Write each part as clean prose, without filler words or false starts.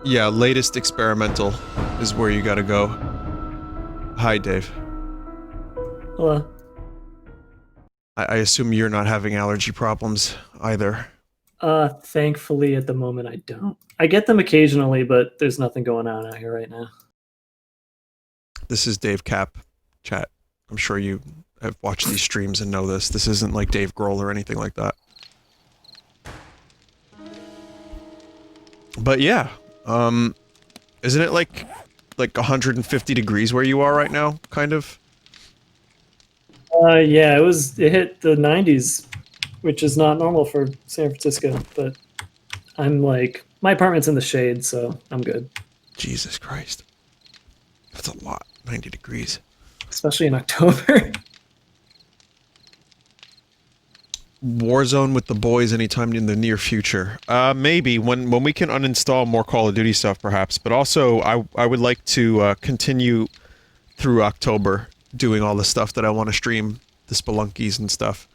Yeah, latest experimental is where you gotta go. Hi, Dave. Hello. I assume you're not having allergy problems either. Thankfully at the moment I don't. I get them occasionally, but there's nothing going on out here right now. This is Dave Cap, chat. I'm sure you have watched these streams and know this. This isn't like Dave Grohl or anything like that. But yeah, isn't it like 150 degrees where you are right now, kind of? Yeah, it hit the 90s, which is not normal for San Francisco, but I'm like, my apartment's in the shade, so I'm good. Jesus Christ. That's a lot, 90 degrees. Especially in October. Warzone with the boys anytime in the near future. Maybe, when we can uninstall more Call of Duty stuff, perhaps. But also, I would like to continue through October doing all the stuff that I want to stream, the Spelunkies and stuff,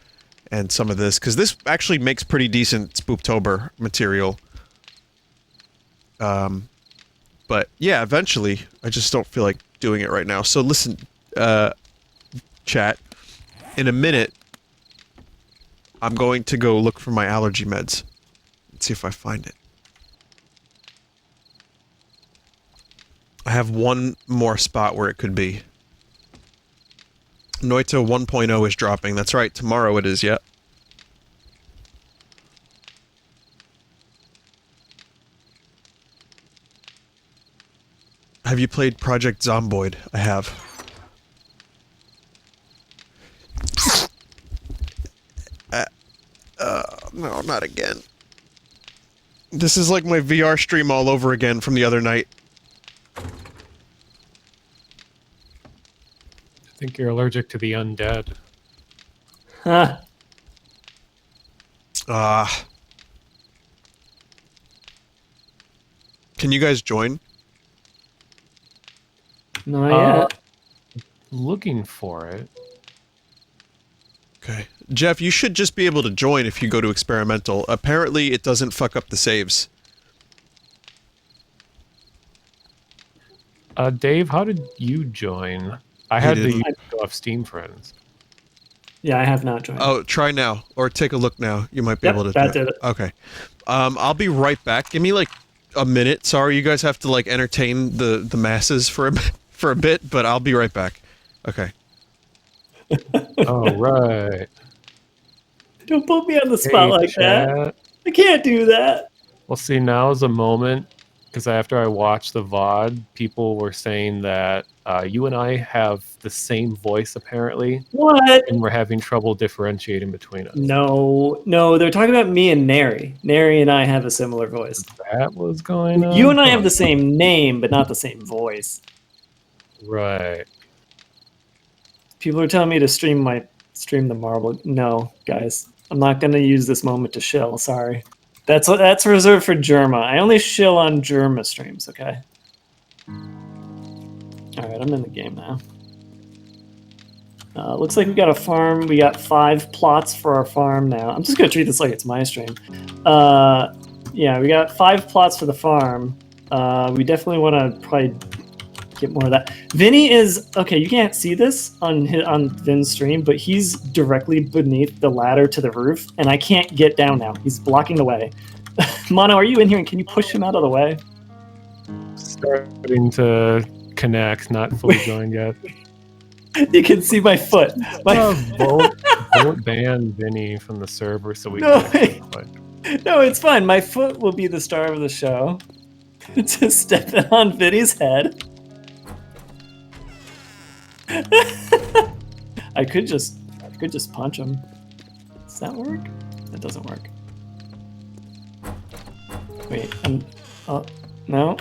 and some of this, because this actually makes pretty decent Spooptober material. But yeah, eventually, I just don't feel like doing it right now. So listen, chat, in a minute, I'm going to go look for my allergy meds. Let's see if I find it. I have one more spot where it could be. Noita 1.0 is dropping. That's right, tomorrow it is, yeah. Have you played Project Zomboid? I have. No, not again. This is like my VR stream all over again from the other night. I think you're allergic to the undead. Huh. Can you guys join? Not yet. Looking for it. Okay. Jeff, you should just be able to join if you go to experimental. Apparently, it doesn't fuck up the saves. Dave, how did you join? I had to go off Steam Friends. Yeah, I have not joined. Oh, try now. Or take a look now. You might be able to that did it. Okay. I'll be right back. Give me like a minute. Sorry, you guys have to like entertain the masses for a bit, but I'll be right back. Okay. Oh, right. Don't put me on the spot like that. I can't do that. Well, see, now is a moment, because after I watched the VOD, people were saying that you and I have the same voice, apparently. What? And we're having trouble differentiating between us. No, they're talking about me and Neri. Neri and I have a similar voice. That was going on? You and I have the same name, but not the same voice. Right. People are telling me to stream the marble. No, guys. I'm not going to use this moment to shill. Sorry. That's reserved for Germa. I only shill on Germa streams, okay? Alright, I'm in the game now. Looks like we got a farm. We got 5 plots for our farm now. I'm just going to treat this like it's my stream. Yeah, we got 5 plots for the farm. We definitely want to probably get more of that. Vinny is okay. You can't see this on Vin's stream, but he's directly beneath the ladder to the roof, and I can't get down now. He's blocking the way. Mono, are you in here? And can you push him out of the way? Starting to connect, not fully joined yet. You can see my foot. Vote ban Vinny from the server so we can play. No, it's fine. My foot will be the star of the show. Just stepping on Vinny's head. I could just punch him. Does that work? That doesn't work. Wait, no.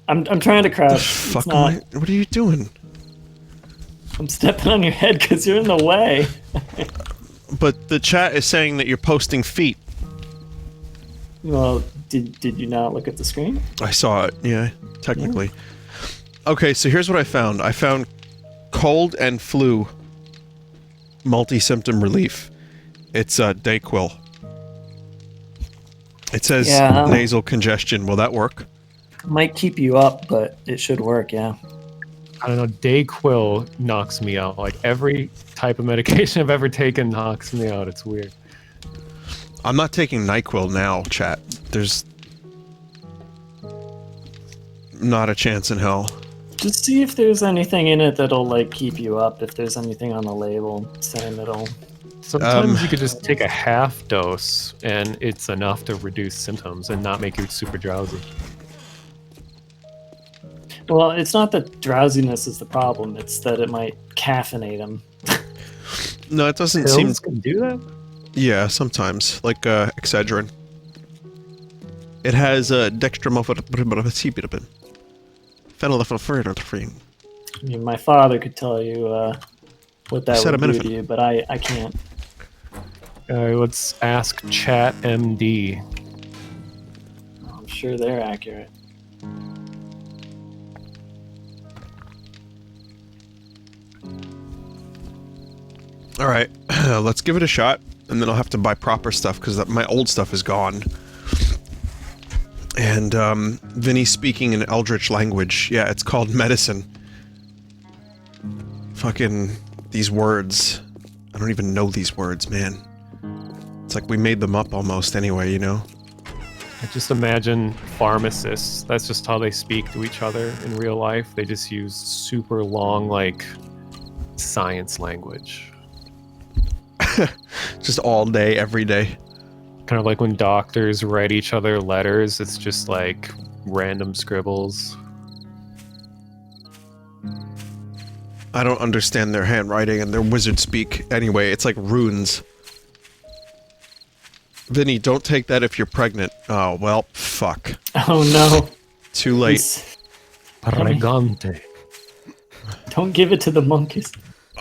I'm trying to crouch. What are you doing? I'm stepping on your head because you're in the way. But the chat is saying that you're posting feet. Well, did you not look at the screen? I saw it, yeah, technically. Yeah. Okay, so here's what I found. I found cold and flu multi-symptom relief. It's Dayquil. It says nasal congestion. Will that work? Might keep you up, but it should work, yeah. I don't know. Dayquil knocks me out. Like every type of medication I've ever taken knocks me out. It's weird. I'm not taking NyQuil now, chat. There's not a chance in hell. Just see if there's anything in it that'll like keep you up. If there's anything on the label saying it'll. Sometimes you could just take a half dose and it's enough to reduce symptoms and not make you super drowsy. Well, it's not that drowsiness is the problem. It's that it might caffeinate them. No, it doesn't Pills seem... can do that? Yeah, sometimes. Like, Excedrin. It has, dextromethorphan. Phenylephrine. I mean, my father could tell you what that would do to you, but I can't. Let's ask Chat MD. I'm sure they're accurate. All right, let's give it a shot, and then I'll have to buy proper stuff because my old stuff is gone. And Vinny's speaking an eldritch language. Yeah, it's called medicine. Fucking these words. I don't even know these words, man. It's like we made them up almost anyway, you know? I just imagine pharmacists. That's just how they speak to each other in real life. They just use super long, like, science language. Just all day, every day. Kind of like when doctors write each other letters, it's just like random scribbles. I don't understand their handwriting and their wizard speak anyway. It's like runes. Vinny, don't take that if you're pregnant. Oh, well, fuck. Oh no. Too late. Pregante. Don't give it to the monkeys.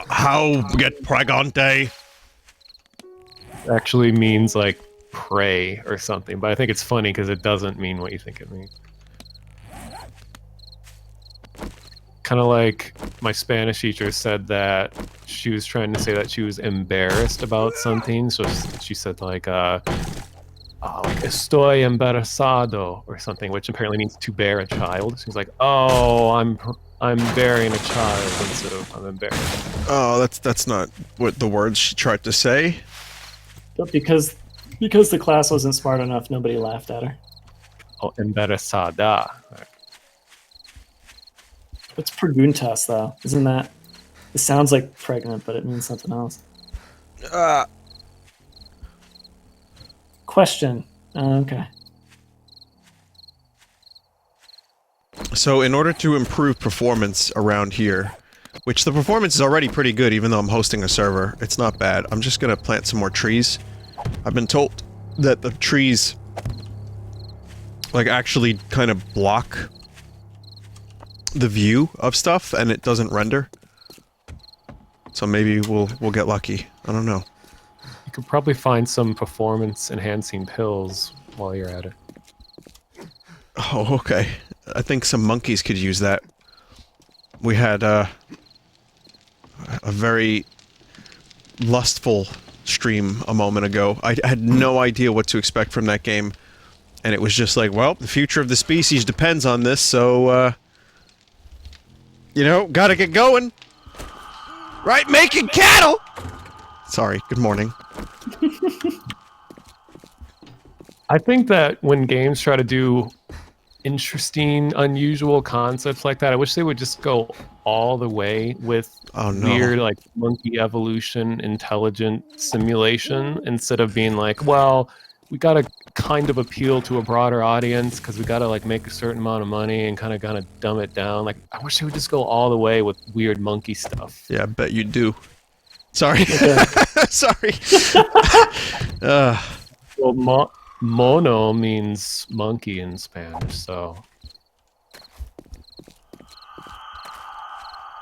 How get pregante? Actually means like pray or something, but I think it's funny because it doesn't mean what you think it means. Kind of like my Spanish teacher said that she was trying to say that she was embarrassed about something, so she said like estoy embarazado or something, which apparently means to bear a child. She's like, oh, I'm bearing a child instead of I'm embarrassed. Oh, that's not what the words she tried to say. But because the class wasn't smart enough, nobody laughed at her. Oh, embarazada. What's preguntas, though? Isn't that... It sounds like pregnant, but it means something else. Question. Okay. So in order to improve performance around here, which the performance is already pretty good even though I'm hosting a server, it's not bad. I'm just gonna plant some more trees. I've been told that the trees like actually kind of block the view of stuff and it doesn't render. So maybe we'll get lucky. I don't know. You could probably find some performance enhancing pills while you're at it. Oh, okay. I think some monkeys could use that. We had a very lustful stream a moment ago. I had no idea what to expect from that game. And it was just like, well, the future of the species depends on this, so, you know, gotta get going. Right, making cattle! Sorry, good morning. I think that when games try to do interesting, unusual concepts like that, I wish they would just go all the way with weird, like, monkey evolution, intelligent simulation, instead of being like, well, we gotta kind of appeal to a broader audience because we gotta, like, make a certain amount of money and kind of dumb it down. Like, I wish they would just go all the way with weird monkey stuff. Yeah, I bet you do. Sorry. Sorry. Well, mono means monkey in Spanish, so...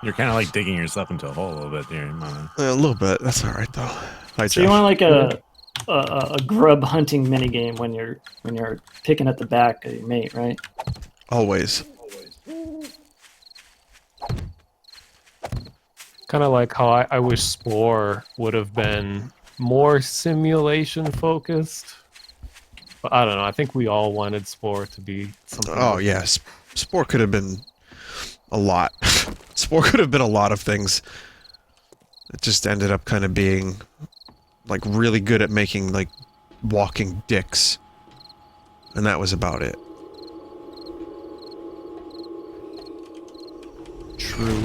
You're kind of like digging yourself into a hole a little bit here. A little bit. That's all right, though. Hi, So you want like a grub hunting minigame when you're picking at the back of your mate, right? Always. Kind of like how I wish Spore would have been more simulation focused. But I don't know. I think we all wanted Spore to be something. Oh yeah, Spore could have been a lot. Spore could have been a lot of things. It just ended up kind of being like really good at making like walking dicks, and that was about it. True.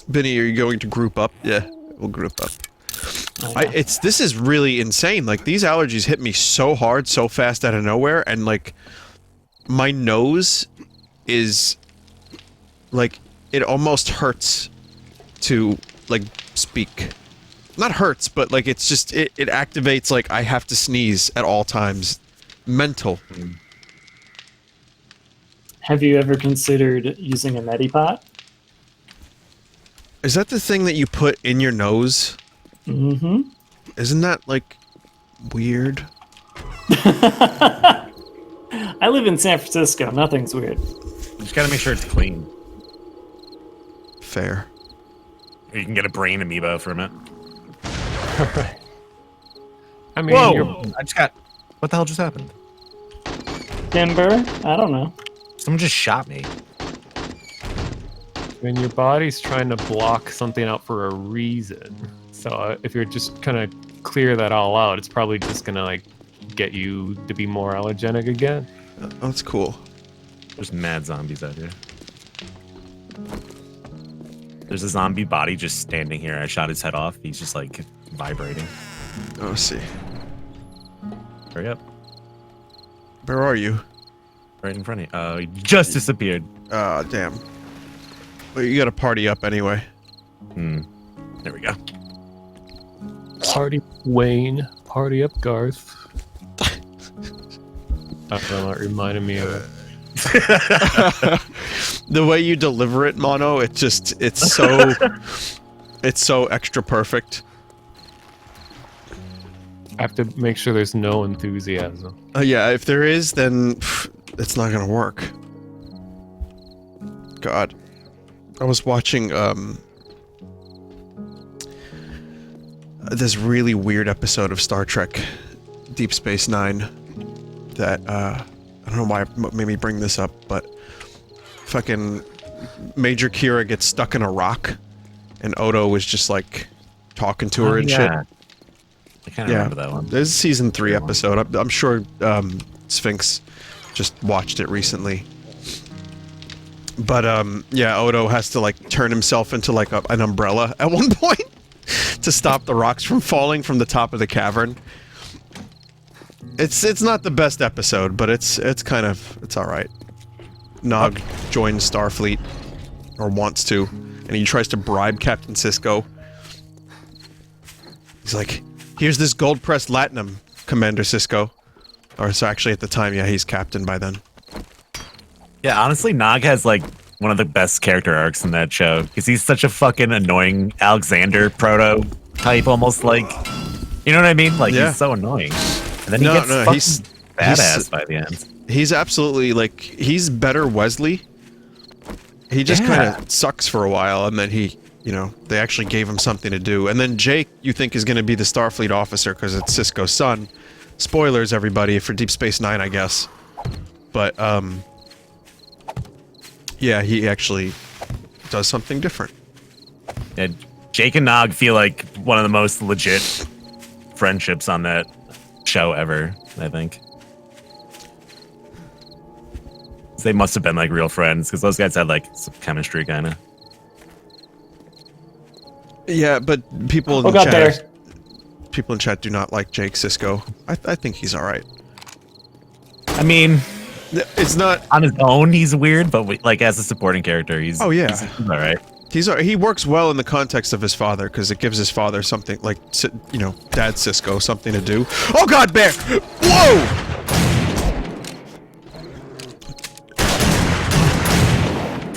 Vinny, are you going to group up? Yeah, we'll group up. This is really insane. Like, these allergies hit me so hard, so fast out of nowhere, and like, my nose is, like, it almost hurts to, like, speak. Not hurts, but like, it's just, it activates, like, I have to sneeze at all times. Mental. Have you ever considered using a Medipot? Is that the thing that you put in your nose? Mm-hmm. Isn't that, like, weird? I live in San Francisco. Nothing's weird. You just gotta make sure it's clean. Fair. Or you can get a brain amoeba from it. I mean, Whoa! I just got... What the hell just happened? Timber? I don't know. Someone just shot me. when your body's trying to block something out for a reason. So if you're just kind of clear that all out, it's probably just gonna like get you to be more allergenic again. Oh, that's cool. There's mad zombies out here. There's a zombie body just standing here. I shot his head off. He's just like vibrating. Oh, let's see. Hurry up. Where are you? Right in front of you. He just disappeared. Ah, damn. Well, you gotta party up anyway. There we go. Party Wayne, party up Garth. I don't know, it reminded me of it. The way you deliver it, Mono, it's so it's so extra perfect. I have to make sure there's no enthusiasm. Yeah, if there is, then it's not gonna work. God. I was watching this really weird episode of Star Trek Deep Space Nine that I don't know why it made me bring this up, but fucking Major Kira gets stuck in a rock and Odo was just like talking to her and shit. I kind of remember that one. There's a season 3 episode. I'm sure Sphinx just watched it recently. But yeah, Odo has to like turn himself into like an umbrella at one point to stop the rocks from falling from the top of the cavern. It's not the best episode, but it's all right. Nog joins Starfleet, or wants to, and he tries to bribe Captain Sisko. He's like, "Here's this gold-pressed latinum, Commander Sisko." Or so actually at the time, yeah, he's captain by then. Yeah, honestly, Nog has like one of the best character arcs in that show because he's such a fucking annoying Alexander prototype, almost like, you know what I mean? Like he's so annoying, and then he gets fucking badass by the end. He's absolutely like he's better Wesley. He just kind of sucks for a while, and then he, you know, they actually gave him something to do. And then Jake, you think is going to be the Starfleet officer because it's Sisko's son. Spoilers, everybody, for Deep Space Nine, I guess. But yeah, he actually does something different. Yeah, Jake and Nog feel like one of the most legit friendships on that show ever, I think. They must have been like real friends because those guys had like some chemistry, kind of. Yeah, but people in chat do not like Jake Sisko. I think he's all right. I mean, it's not on his own. He's weird, but like as a supporting character, he's all right. He works well in the context of his father because it gives his father something like, you know, Dad Sisko something to do. Oh God, bear! Whoa!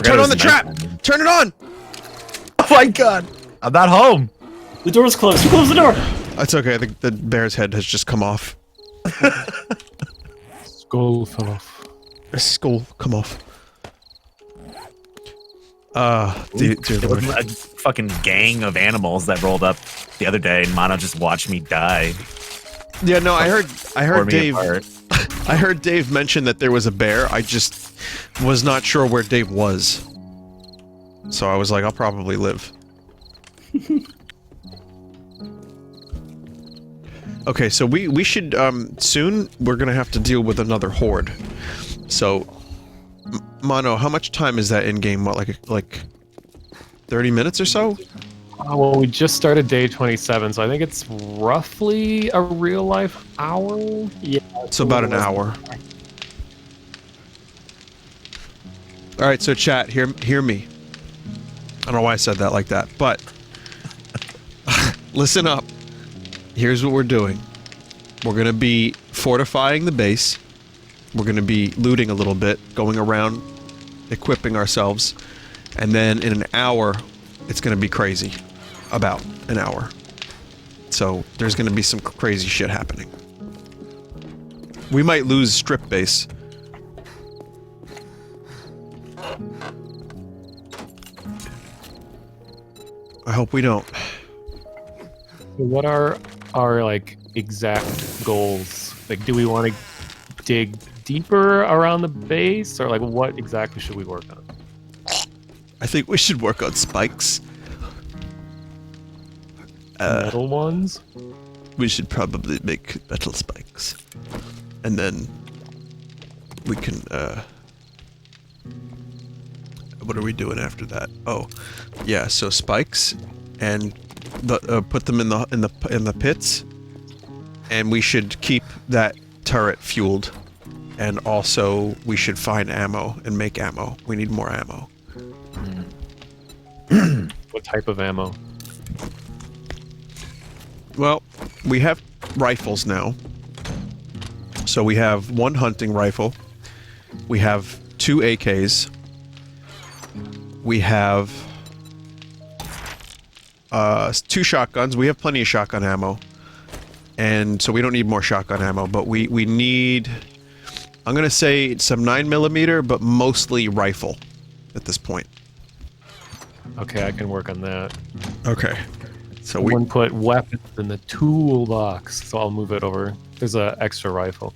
Turn on the trap! Turn it on! Oh my God! I'm not home. The door's closed. Close the door. It's okay. The bear's head has just come off. Skull fell off. A skull come off. Dear It was a fucking gang of animals that rolled up the other day, and Mono just watched me die. Yeah, no, I heard Tore me Dave. apart. I heard Dave mention that there was a bear. I just was not sure where Dave was. So I was like, I'll probably live. Okay, so we should, soon we're gonna have to deal with another horde. So, Mono, how much time is that in-game? What, like 30 minutes or so? Well, we just started day 27, so I think it's roughly a real-life hour. Yeah. So about an hour. Alright, so chat, hear me. I don't know why I said that like that, but... listen up. Here's what we're doing. We're gonna be fortifying the base. We're gonna be looting a little bit, going around, equipping ourselves, and then in an hour, it's gonna be crazy. About an hour. So, there's gonna be some crazy shit happening. We might lose strip base. I hope we don't. What are our, like, exact goals? Like, do we want to dig deeper around the base, or, like, what exactly should we work on? I think we should work on spikes. Metal ones? We should probably make metal spikes. And then... we can, what are we doing after that? Oh, yeah, so spikes, and put them in the pits, and we should keep that turret fueled, and also we should find ammo and make ammo. We need more ammo. What type of ammo? Well, we have rifles now. So we have one hunting rifle. We have 2 AKs. We have 2 shotguns. We have plenty of shotgun ammo. And so we don't need more shotgun ammo, but we need... I'm gonna say some 9mm, but mostly rifle at this point. Okay, I can work on that. Okay. So we... Someone put weapons in the toolbox, so I'll move it over. There's an extra rifle.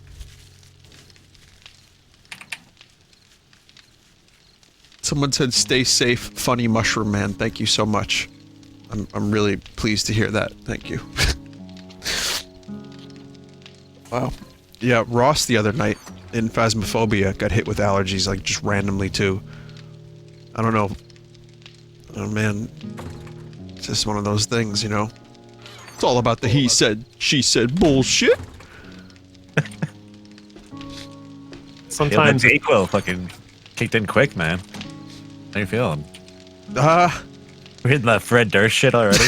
Someone said, "Stay safe, funny mushroom man." Thank you so much. I'm really pleased to hear that. Thank you. Wow. Yeah, Ross the other night in Phasmophobia got hit with allergies, like, just randomly, too. I don't know. Oh, man. It's just one of those things, you know? It's all about the he said, she said bullshit. Sometimes... Yeah, the Dayquil fucking kicked in quick, man. How you feeling? We're hitting that Fred Durst shit already?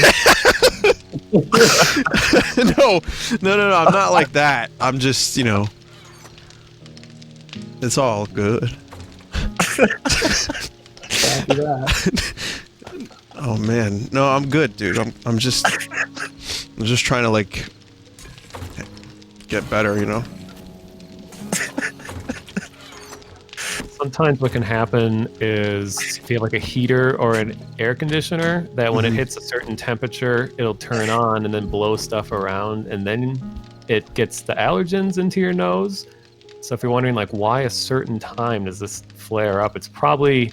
No, I'm not like that. I'm just, you know... It's all good. Oh man, no, I'm good, dude. I'm just trying to, like, get better, you know. Sometimes what can happen is if you have like a heater or an air conditioner, that when it hits a certain temperature, it'll turn on and then blow stuff around, and then it gets the allergens into your nose. So if you're wondering, like, why a certain time does this flare up, it's probably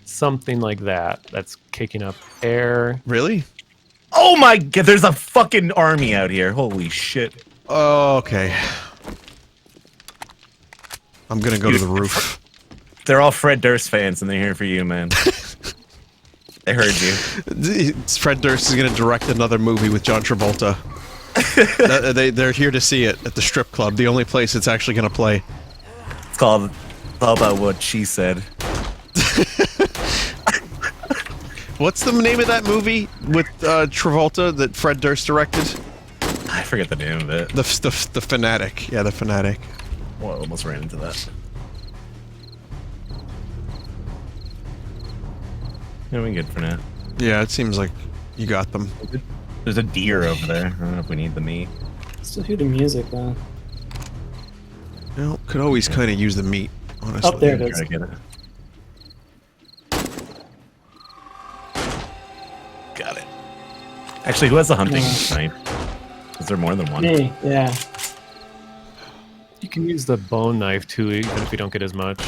something like that that's kicking up air. Really? Oh my god, there's a fucking army out here. Holy shit. Oh, okay. I'm gonna go to the roof. They're all Fred Durst fans, and they're here for you, man. They heard you. Fred Durst is gonna direct another movie with John Travolta. They're here to see it at the strip club, the only place it's actually gonna play. It's called All About What She Said. What's the name of that movie with Travolta that Fred Durst directed? I forget the name of it. The Fanatic. Yeah, The Fanatic. Well, I almost ran into that. Yeah, we're good for now. Yeah, it seems like you got them. There's a deer over there. I don't know if we need the meat. Still hear the music though. Well, could always kind of use the meat, honestly. Oh, there it is. Try to get it. Got it. Actually, who has the hunting knife? Is there more than one? Me, yeah. can use the bone knife too, even if you don't get as much.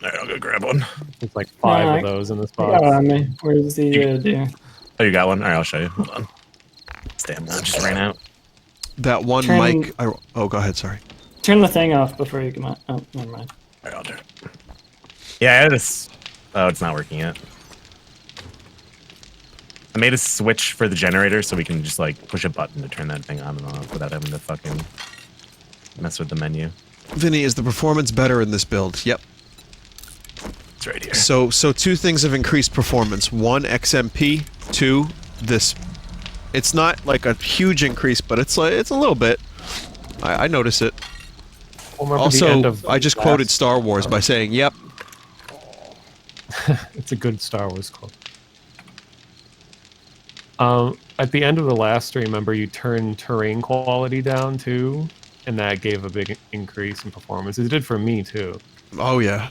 Alright, I'll go grab one. There's like 5 Alright. of those in this I got box. it on me. Where's the deer? Oh, you got one? Alright, I'll show you. Hold on. Stamina just ran out. That one Turn- mic. Oh, go ahead. Sorry. Turn the thing off before you come out. Oh, never mind. Alright, I'll do it. Yeah, I had this. Oh, it's not working yet. I made a switch for the generator so we can just like push a button to turn that thing on and off without having to fucking mess with the menu. Vinny, is the performance better in this build? Yep. It's right here. So 2 things have increased performance. 1, XMP. 2, this. It's not like a huge increase, but it's a little bit. I notice it. Also, I just quoted Star Wars by saying, "Yep." It's a good Star Wars quote. At the end of the last stream, remember you turned terrain quality down too, and that gave a big increase in performance. It did for me too. Oh yeah.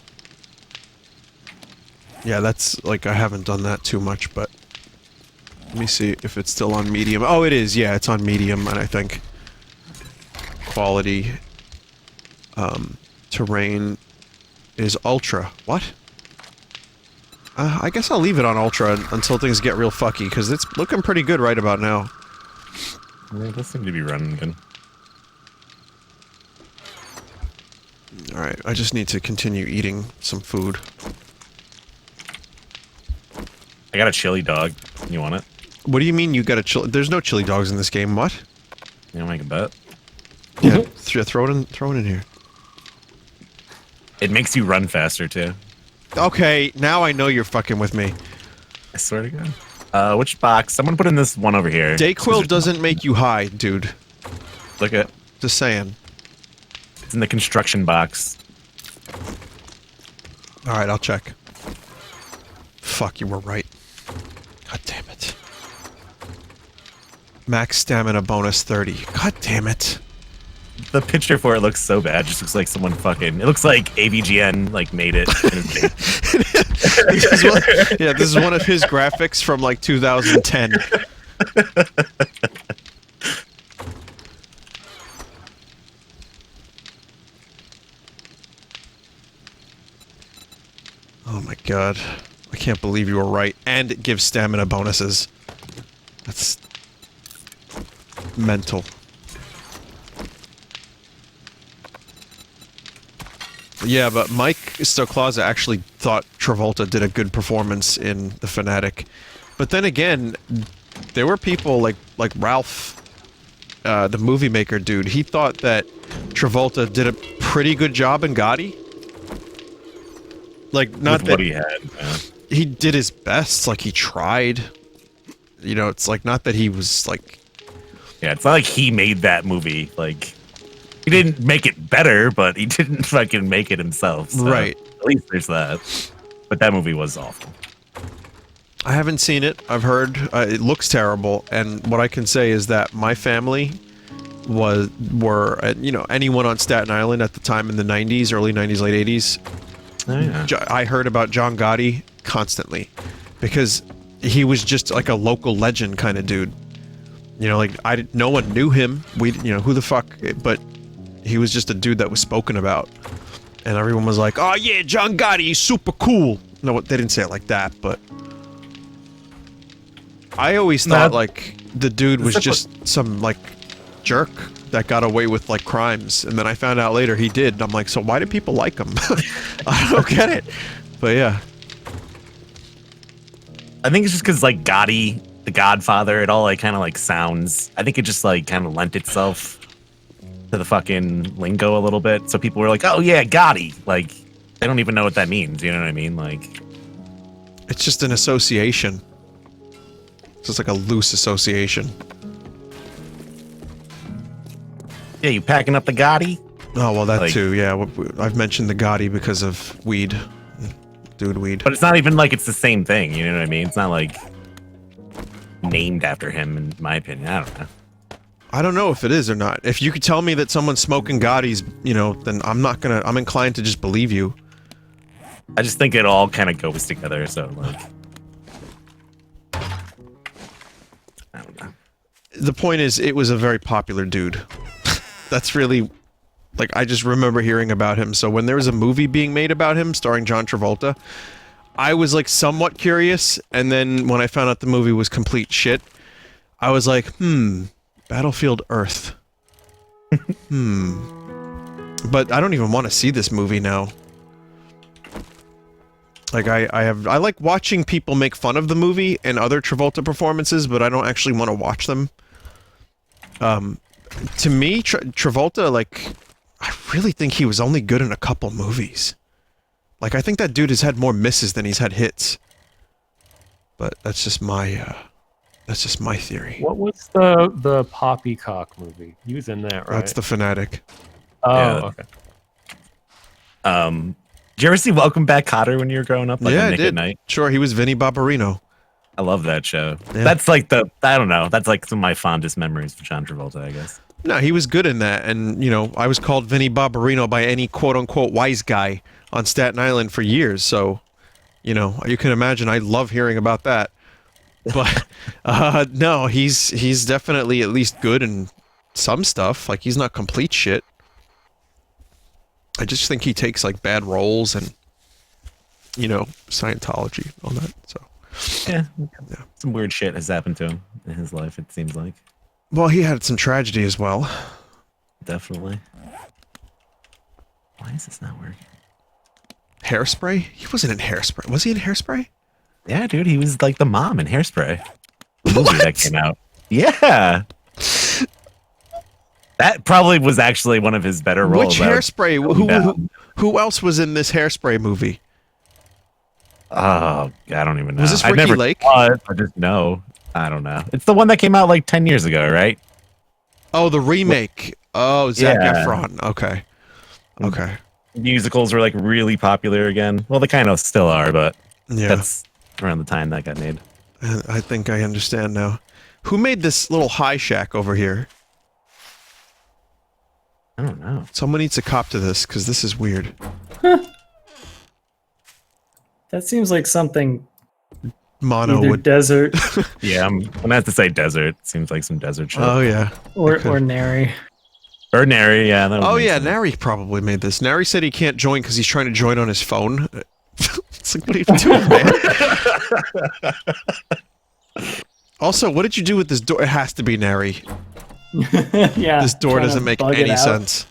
Yeah, that's like I haven't done that too much, but let me see if it's still on medium. Oh, it is. Yeah, it's on medium, and I think quality terrain is ultra. What? I guess I'll leave it on ultra until things get real fucky, because it's looking pretty good right about now. Yeah, it does seem to be running good. Alright, I just need to continue eating some food. I got a chili dog. You want it? What do you mean you got a chili? There's no chili dogs in this game, what? You wanna make a bet? Yeah, throw it in here. It makes you run faster too. Okay, now I know you're fucking with me. I swear to God. Which box? Someone put in this one over here. Dayquil doesn't make you high, dude. Look at. Just saying. It's in the construction box. Alright, I'll check. Fuck, you were right. God damn it. Max stamina bonus 30. God damn it. The picture for it looks so bad. It just looks like someone fucking. It looks like AVGN like made it. This is one of his graphics from like 2010. Oh my god. I can't believe you were right. And it gives stamina bonuses. That's mental. Yeah, but Mike Stoklaza actually thought Travolta did a good performance in The Fanatic. But then again, there were people like Ralph, the movie maker dude, he thought that Travolta did a pretty good job in Gotti. Like, not With that what he had. Yeah. he did his best, like he tried. You know, it's like not that he was like... Yeah, it's not like he made that movie. Like, he didn't make it better, but he didn't fucking make it himself. So Right. At least there's that. But that movie was awful. I haven't seen it. I've heard it looks terrible, and what I can say is that my family were you know, anyone on Staten Island at the time in the 90s, early 90s, late 80s. Oh, yeah. I heard about John Gotti constantly because he was just like a local legend kind of dude. You know, like no one knew him. You know, who the fuck, but he was just a dude that was spoken about. And everyone was like, "Oh yeah, John Gotti, he's super cool." No, they didn't say it like that, but I always thought like the dude was just some like jerk that got away with like crimes, and then I found out later he did, and I'm like, so why do people like him? I don't get it. But yeah, I think it's just because like Gotti, the Godfather, it all like kind of like sounds. I think it just like kind of lent itself to the fucking lingo a little bit. So people were like, "Oh yeah, Gotti." Like they don't even know what that means. You know what I mean? Like it's just an association. It's just like a loose association. Yeah, you packing up the Gotti? Oh well, that Like- too. Yeah, I've mentioned the Gotti because of weed, dude, weed. But it's not even like it's the same thing. You know what I mean? It's not like named after him, in my opinion. I don't know. I don't know if it is or not. If you could tell me that someone's smoking Gottis, you know, then I'm inclined to just believe you. I just think it all kind of goes together. So like, I don't know. The point is, it was a very popular dude. That's really Like, I just remember hearing about him. So when there was a movie being made about him starring John Travolta, I was like somewhat curious, and then when I found out the movie was complete shit, I was like, Battlefield Earth. But I don't even want to see this movie now. Like, I like watching people make fun of the movie and other Travolta performances, but I don't actually want to watch them. To me, Travolta, like, I really think he was only good in a couple movies. Like, I think that dude has had more misses than he's had hits. But that's just my theory. What was the Poppycock movie? He was in that, right? That's The Fanatic. Oh, Yeah. okay. Did you ever see Welcome Back, Kotter when you were growing up? Like Yeah, on I Nick did. at Night? Sure, he was Vinny Barbarino. I love that show. Yeah. That's like I don't know. That's like some of my fondest memories of John Travolta, I guess. No, he was good in that, and, you know, I was called Vinny Barbarino by any quote-unquote wise guy on Staten Island for years, so, you know, you can imagine I love hearing about that. But, no, he's definitely at least good in some stuff. Like, he's not complete shit. I just think he takes, like, bad roles and, you know, Scientology, all that, so. Yeah. Some weird shit has happened to him in his life, it seems like. Well, he had some tragedy as well. Definitely. Why is this not working? Hairspray? He wasn't in Hairspray. Was he in Hairspray? Yeah, dude, he was like the mom in Hairspray. The movie that came out. Yeah. That probably was actually one of his better roles. Which Hairspray? Who else was in this Hairspray movie? Oh, I don't even know. Was this I Ricky never Lake? saw it, I just know. I don't know. It's the one that came out like 10 years ago, right? Oh, the remake. Oh, Zac Yeah. Efron. Okay. Okay. Musicals were like really popular again. Well, they kind of still are, but Yeah. that's around the time that got made. I think I understand now. Who made this little high shack over here? I don't know. Someone needs to cop to this, because this is weird. That seems like something Mono either would... desert Yeah, I'm gonna have to say desert. Seems like some desert shit. Oh, yeah. or nary. Or Nary, yeah. That would Oh, make yeah, sense. Nary probably made this. Nary said he can't join because he's trying to join on his phone. It's like, what are you doing, man? Also, what did you do with this door? It has to be Nary. Yeah. This door trying to doesn't make bug it any out, sense.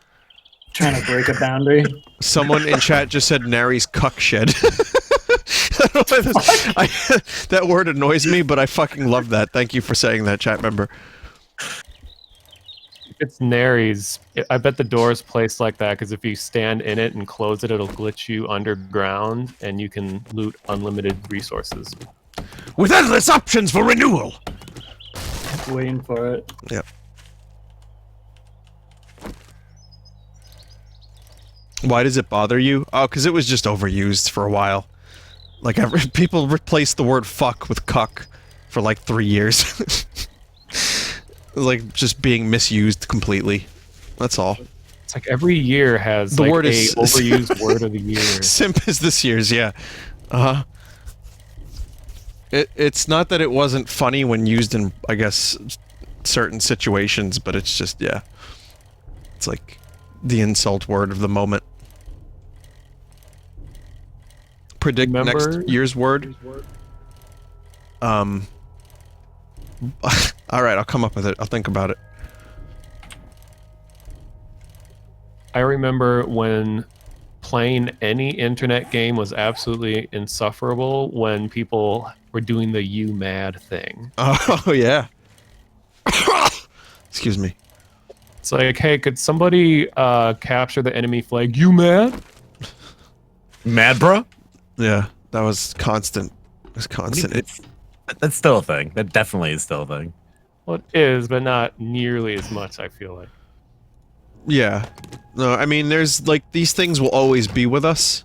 Trying to break a boundary. Someone in chat just said Nary's cuck shed. I don't know why that word annoys me, but I fucking love that. Thank you for saying that, chat member. If it's Nary's, I bet the door is placed like that because if you stand in it and close it, it'll glitch you underground and you can loot unlimited resources. With endless options for renewal! Waiting for it. Yep. Why does it bother you? Oh, because it was just overused for a while. Like, people replaced the word fuck with cuck for like 3 years. Like, just being misused completely. That's all. It's like every year has The like word a is- overused word of the year. Simp is this year's, yeah. Uh-huh. It's not that it wasn't funny when used in, I guess, certain situations, but it's just, yeah. It's like the insult word of the moment. Predict Remember- next year's word. Alright, I'll come up with it. I'll think about it. I remember when playing any internet game was absolutely insufferable when people were doing the you mad thing. Oh, yeah. Excuse me. It's like, hey, could somebody capture the enemy flag? You mad? Mad bro? Yeah, that was constant. It was constant. That's still a thing. That definitely is still a thing. Well, it is, but not nearly as much, I feel like. Yeah. No, I mean, there's, like, these things will always be with us.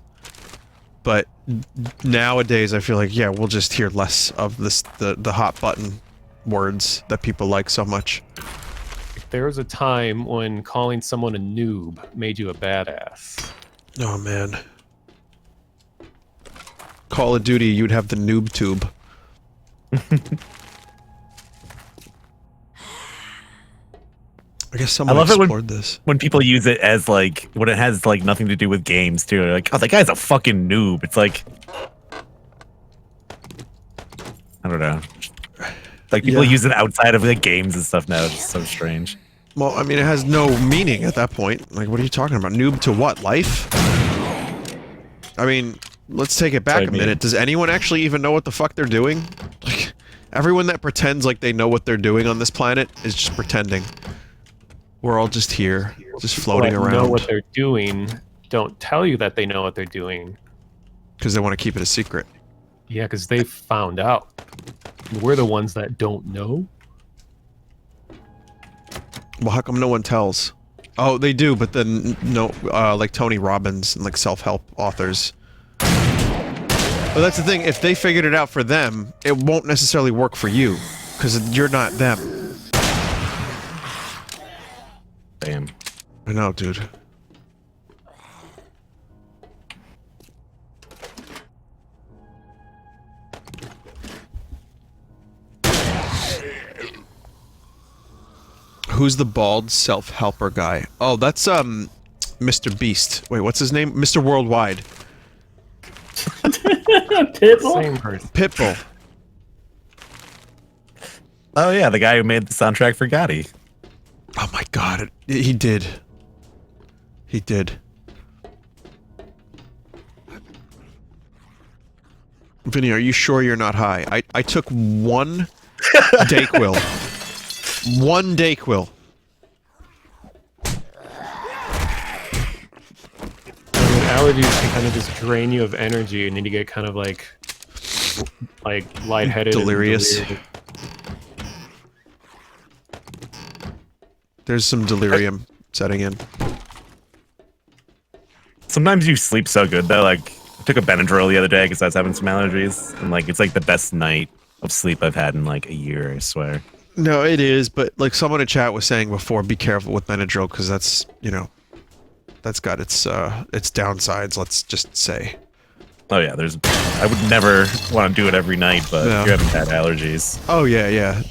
But nowadays, I feel like, yeah, we'll just hear less of this, the hot button words that people like so much. There was a time when calling someone a noob made you a badass. Oh, man. Call of Duty, you'd have the noob tube. I guess someone love it explored this. when people use it as like when it has like nothing to do with games too. They're like, oh, that guy's a fucking noob. It's like, I don't know. Like people use it outside of like games and stuff now. It's so strange. Well, I mean, it has no meaning at that point. Like, what are you talking about? Noob to what? Life? I mean, let's take it back a minute. Does anyone actually even know what the fuck they're doing? Like, everyone that pretends like they know what they're doing on this planet is just pretending. We're all just here, just floating around. Know what they're doing. Don't tell you that they know what they're doing. Because they want to keep it a secret. Yeah, because they found out. We're the ones that don't know. Well, how come no one tells? Oh, they do, but then no, like Tony Robbins and like self-help authors. But that's the thing, if they figured it out for them, it won't necessarily work for you, because you're not them. Damn. I know, dude. Who's the bald self-helper guy? Oh, that's, Mr. Beast. Wait, what's his name? Mr. Worldwide. Pitbull? Same person. Pitbull. Oh yeah, the guy who made the soundtrack for Gotti. Oh my god, he did. He did. Vinny, are you sure you're not high? I took one Dayquil. One Dayquil. Allergies can kind of just drain you of energy, and then you get kind of like lightheaded, delirious. And There's some delirium setting in. Sometimes you sleep so good though. Like, I took a Benadryl the other day because I was having some allergies, and like it's like the best night of sleep I've had in like a year. I swear. No, it is, but like someone in chat was saying before, be careful with Benadryl because that's, you know, that's got its downsides. Let's just say. Oh yeah, I would never want to do it every night, but No. you haven't had allergies. Oh yeah.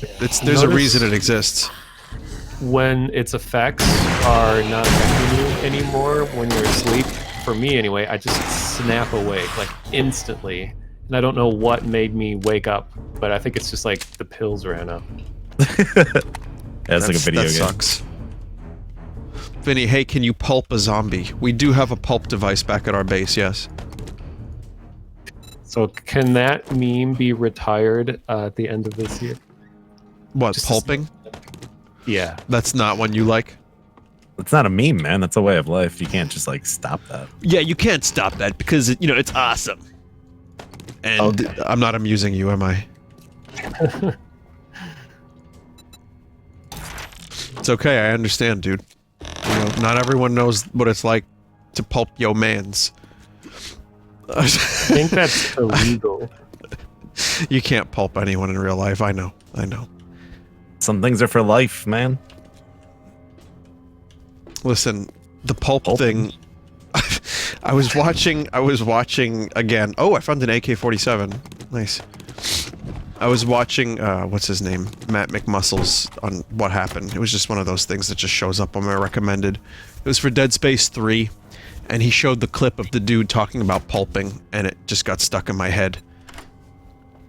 There's a reason it exists. when its effects are not affecting you anymore when you're asleep, for me anyway, I just snap awake, like instantly. And I don't know what made me wake up, but I think it's just like the pills ran up. That's like a video that game. Sucks. Vinny, hey, can you pulp a zombie? We do have a pulp device back at our base, yes. So can that meme be retired at the end of this year? What, Just pulping? Yeah. That's not one you like? It's not a meme, man. That's a way of life. You can't just like stop that. Yeah, you can't stop that because, you know, it's awesome. And Okay. I'm not amusing you, am I? It's okay, I understand, dude. You know, not everyone knows what it's like to pulp yo mans. I think that's illegal. You can't pulp anyone in real life, I know. Some things are for life, man. Listen, the pulp thing. I was watching again. Oh, I found an AK-47. Nice. I was watching, what's his name? Matt McMuscles on What Happened. It was just one of those things that just shows up on my recommended. It was for Dead Space 3, and he showed the clip of the dude talking about pulping, and it just got stuck in my head.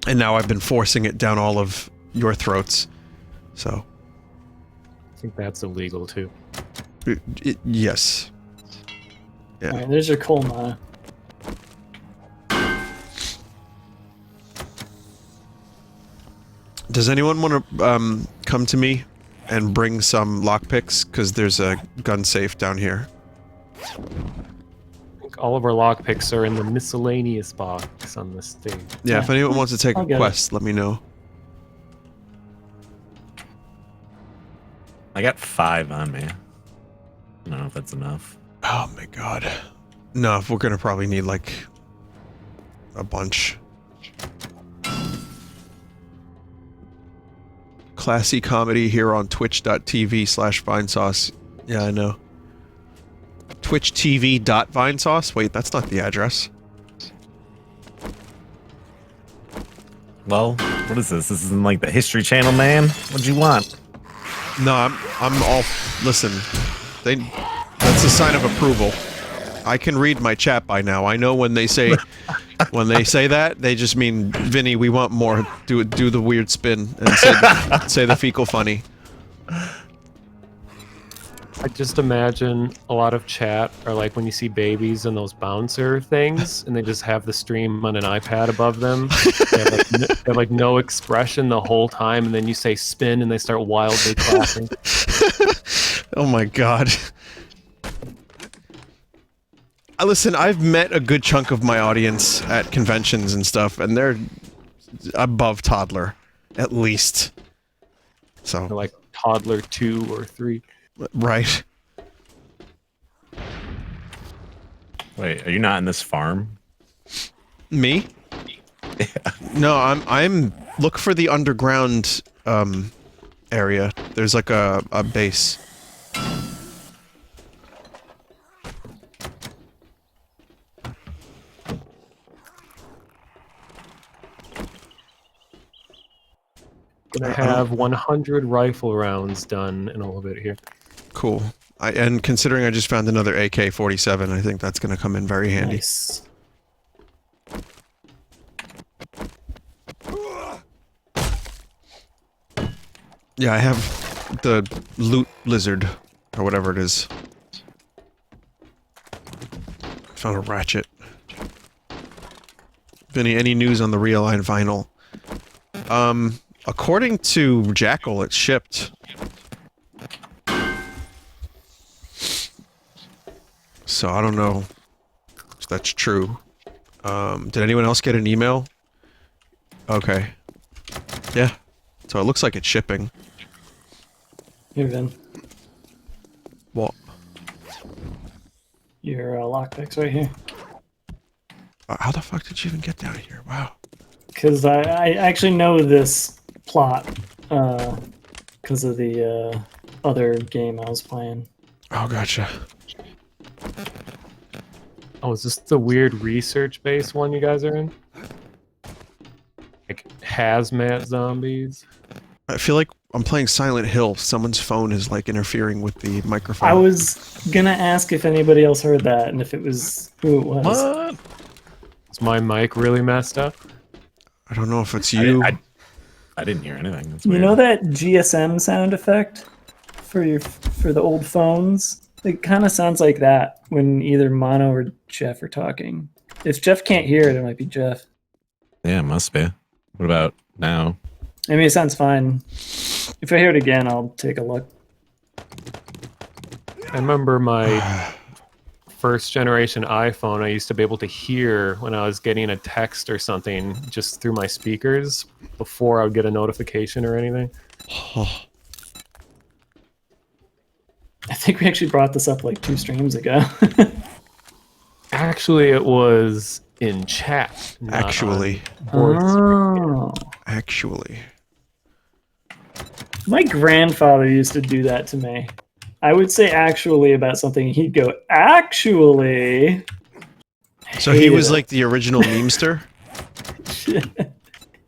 And now I've been forcing it down all of your throats. So. I think that's illegal too. Yes. Yeah. Alright, there's your coal mine. Does anyone want to come to me and bring some lockpicks? Because there's a gun safe down here. I think all of our lockpicks are in the miscellaneous box on this stage. Yeah, if anyone wants to take I'll a get it. quest, let me know. I got 5 on me. I don't know if that's enough. Oh my god. No, we're gonna probably need like a bunch. Classy comedy here on twitch.tv/Vinesauce. Yeah, I know. twitch.tv.Vinesauce? Wait, that's not the address. Well, what is this? This isn't like the History Channel, man. What'd you want? No, I'm all. Listen, that's a sign of approval. I can read my chat by now. I know when they say that, they just mean, Vinny, we want more. Do the weird spin and say the fecal funny. I just imagine a lot of chat are like when you see babies and those bouncer things, and they just have the stream on an iPad above them. They have like no expression the whole time, and then you say spin, and they start wildly clapping. Oh my god. Listen, I've met a good chunk of my audience at conventions and stuff, and they're above toddler, at least. So They're like toddler 2 or 3. Right. Wait, are you not in this farm? Me? Yeah. No, I'm look for the underground area. There's like a base. Gonna have 100 rifle rounds done in a little bit here. Cool. And considering I just found another AK-47, I think that's gonna come in very handy. Nice. Yeah, I have the loot lizard, or whatever it is. Found a ratchet. Vinny, any news on the Realign vinyl? According to Jackal, it's shipped. So I don't know if that's true. Did anyone else get an email? Okay. Yeah. So it looks like it's shipping. Here, Vin. What? Your lockpick's right here. How the fuck did you even get down here? Wow. Because I actually know this plot because of the other game I was playing. Oh, gotcha. Oh, is this the weird research-based one you guys are in? Like hazmat zombies? I feel like I'm playing Silent Hill. Someone's phone is like interfering with the microphone. I was gonna ask if anybody else heard that and if it was who it was. What? Is my mic really messed up? I don't know if it's you. I didn't hear anything. That's You weird. know that GSM sound effect for the old phones? It kind of sounds like that when either Mono or Jeff are talking. If Jeff can't hear it, it might be Jeff. Yeah, it must be. What about now? I mean, it sounds fine. If I hear it again, I'll take a look. I remember my first generation iPhone, I used to be able to hear when I was getting a text or something just through my speakers before I would get a notification or anything. I think we actually brought this up like 2 streams ago. Actually, it was in chat. not Actually. on board Oh. Actually. My grandfather used to do that to me. I would say actually about something, and he'd go, actually. So he Hated was it. like the original memester?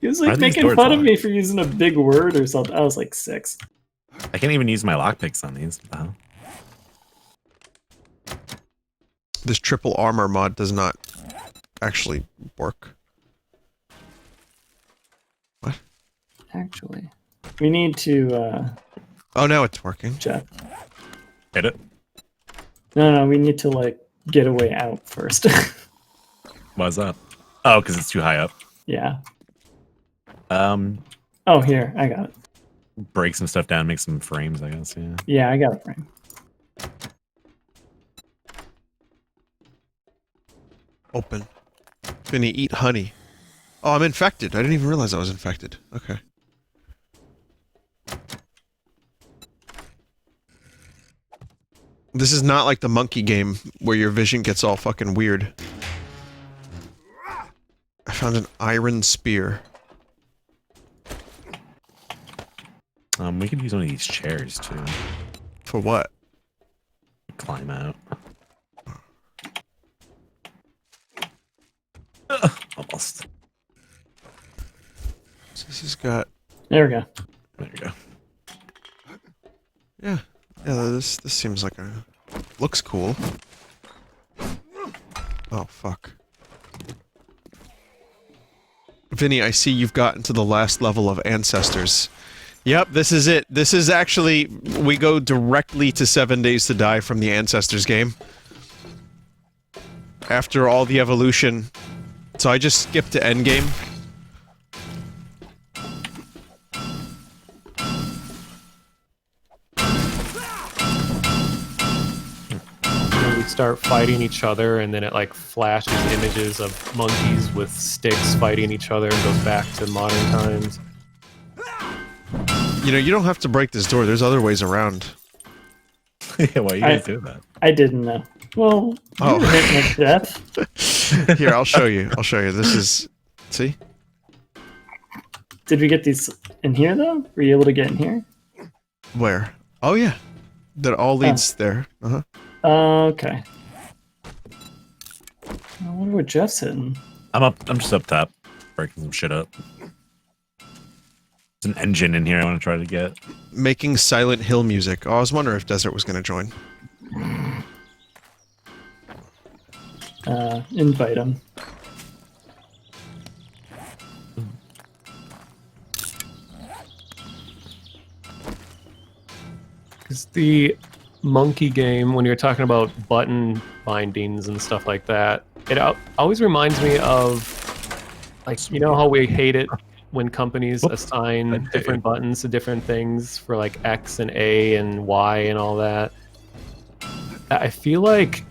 He was Why are like these making doors fun of locked? me for using a big word or something. I was like 6. I can't even use my lockpicks on these. Wow. This triple armor mod does not actually work. What? Actually. We need to, Oh, now it's working. Jeff. Hit it. No, we need to, like, get a way out first. Why's that? Oh, because it's too high up. Yeah. Oh, here, I got it. break some stuff down, make some frames, I guess. Yeah. Yeah, I got a frame. Open. Vinny, eat honey. Oh, I'm infected. I didn't even realize I was infected. Okay. This is not like the monkey game where your vision gets all fucking weird. I found an iron spear. We could use one of these chairs too. For what? Climb out. Almost. So this has got... There we go. There you go. This seems like looks cool. Oh fuck. Vinny, I see you've gotten to the last level of Ancestors. Yep, this is it. This is actually... We go directly to 7 Days to Die from the Ancestors game. After all the evolution. So I just skipped to endgame. We start fighting each other, and then it like flashes images of monkeys with sticks fighting each other and goes back to modern times. You know, you don't have to break this door. There's other ways around. Yeah, why are you guys doing that? I didn't know. Well, you were hitting it to death. Here, I'll show you. I'll show you. This is... See? Did we get these in here, though? Were you able to get in here? Where? Oh, yeah. That all leads there. Uh-huh. Okay. I wonder what Jeff's hitting. I'm just up top, breaking some shit up. There's an engine in here I want to try to get. Making Silent Hill music. Oh, I was wondering if Desert was going to join. Invite him. Because the monkey game, when you're talking about button bindings and stuff like that, it always reminds me of, like, you know how we hate it when companies assign different buttons to different things for like X and A and Y and all that. I feel like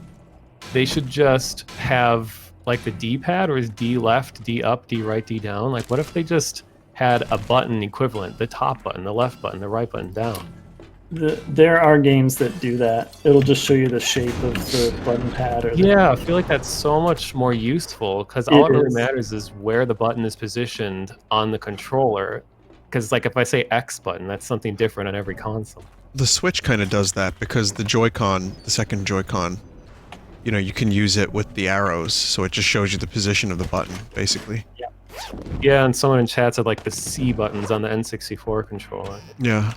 they should just have like the D-pad, or is D left, D up, D right, D down? Like, what if they just had a button equivalent, the top button, the left button, the right button down? There are games that do that. It'll just show you the shape of the button pad. Or yeah, I feel like that's so much more useful, because all it really matters is where the button is positioned on the controller. Because like if I say X button, that's something different on every console. The Switch kind of does that because the Joy-Con, the second Joy-Con, you know, you can use it with the arrows, so it just shows you the position of the button, basically. Yeah. Yeah, and someone in chat said like the C buttons on the N64 controller. Yeah.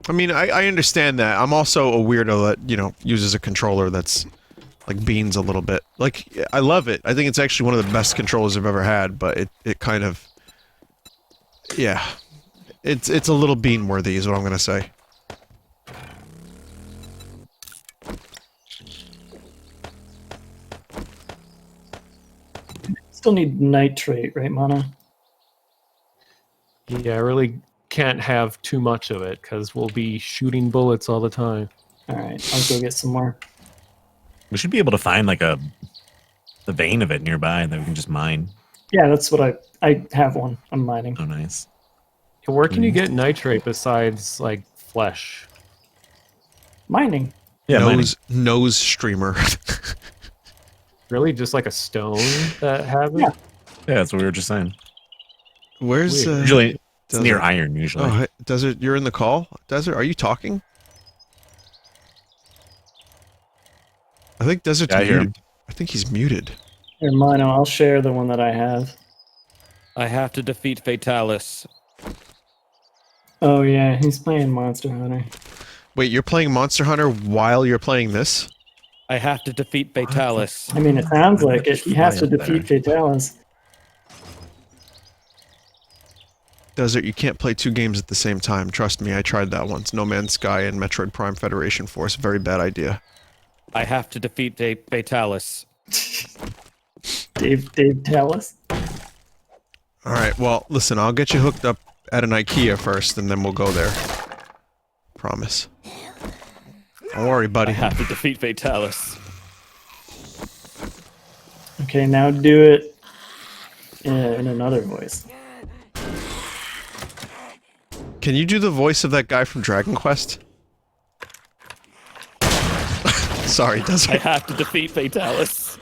I mean, I understand that. I'm also a weirdo that, you know, uses a controller that's, like, beans a little bit. Like, I love it. I think it's actually one of the best controllers I've ever had, but it kind of... Yeah. It's a little bean-worthy, is what I'm gonna say. Still need nitrate, right, Mono? Yeah, I really can't have too much of it, because we'll be shooting bullets all the time. Alright, I'll go get some more. We should be able to find like the vein of it nearby that we can just mine. Yeah, that's what I have one. I'm mining. Oh, nice. Where can you get nitrate besides, like, flesh? Mining. Yeah, nose streamer. Really? Just like a stone that has it? Yeah. Yeah, that's what we were just saying. Where's, Usually, it's Desert? near iron, usually. Oh, hey, Desert, you're in the call? Desert, are you talking? I think Desert's Yeah, I hear him. muted. I think he's muted. Here, Mono, I'll share the one that I have. I have to defeat Fatalis. Oh yeah, he's playing Monster Hunter. Wait, you're playing Monster Hunter while you're playing this? I have to defeat Fatalis. I mean, it sounds like it. He has to defeat Fatalis. Desert, you can't play two games at the same time. Trust me, I tried that once. No Man's Sky and Metroid Prime Federation Force. Very bad idea. I have to defeat Fatalis. Dave Talis. Alright, well, listen, I'll get you hooked up at an IKEA first, and then we'll go there. Promise. Don't worry, buddy. I have to defeat Fatalis. Okay, now do it in another voice. Can you do the voice of that guy from Dragon Quest? Sorry, Desert. I have to defeat Fatalis.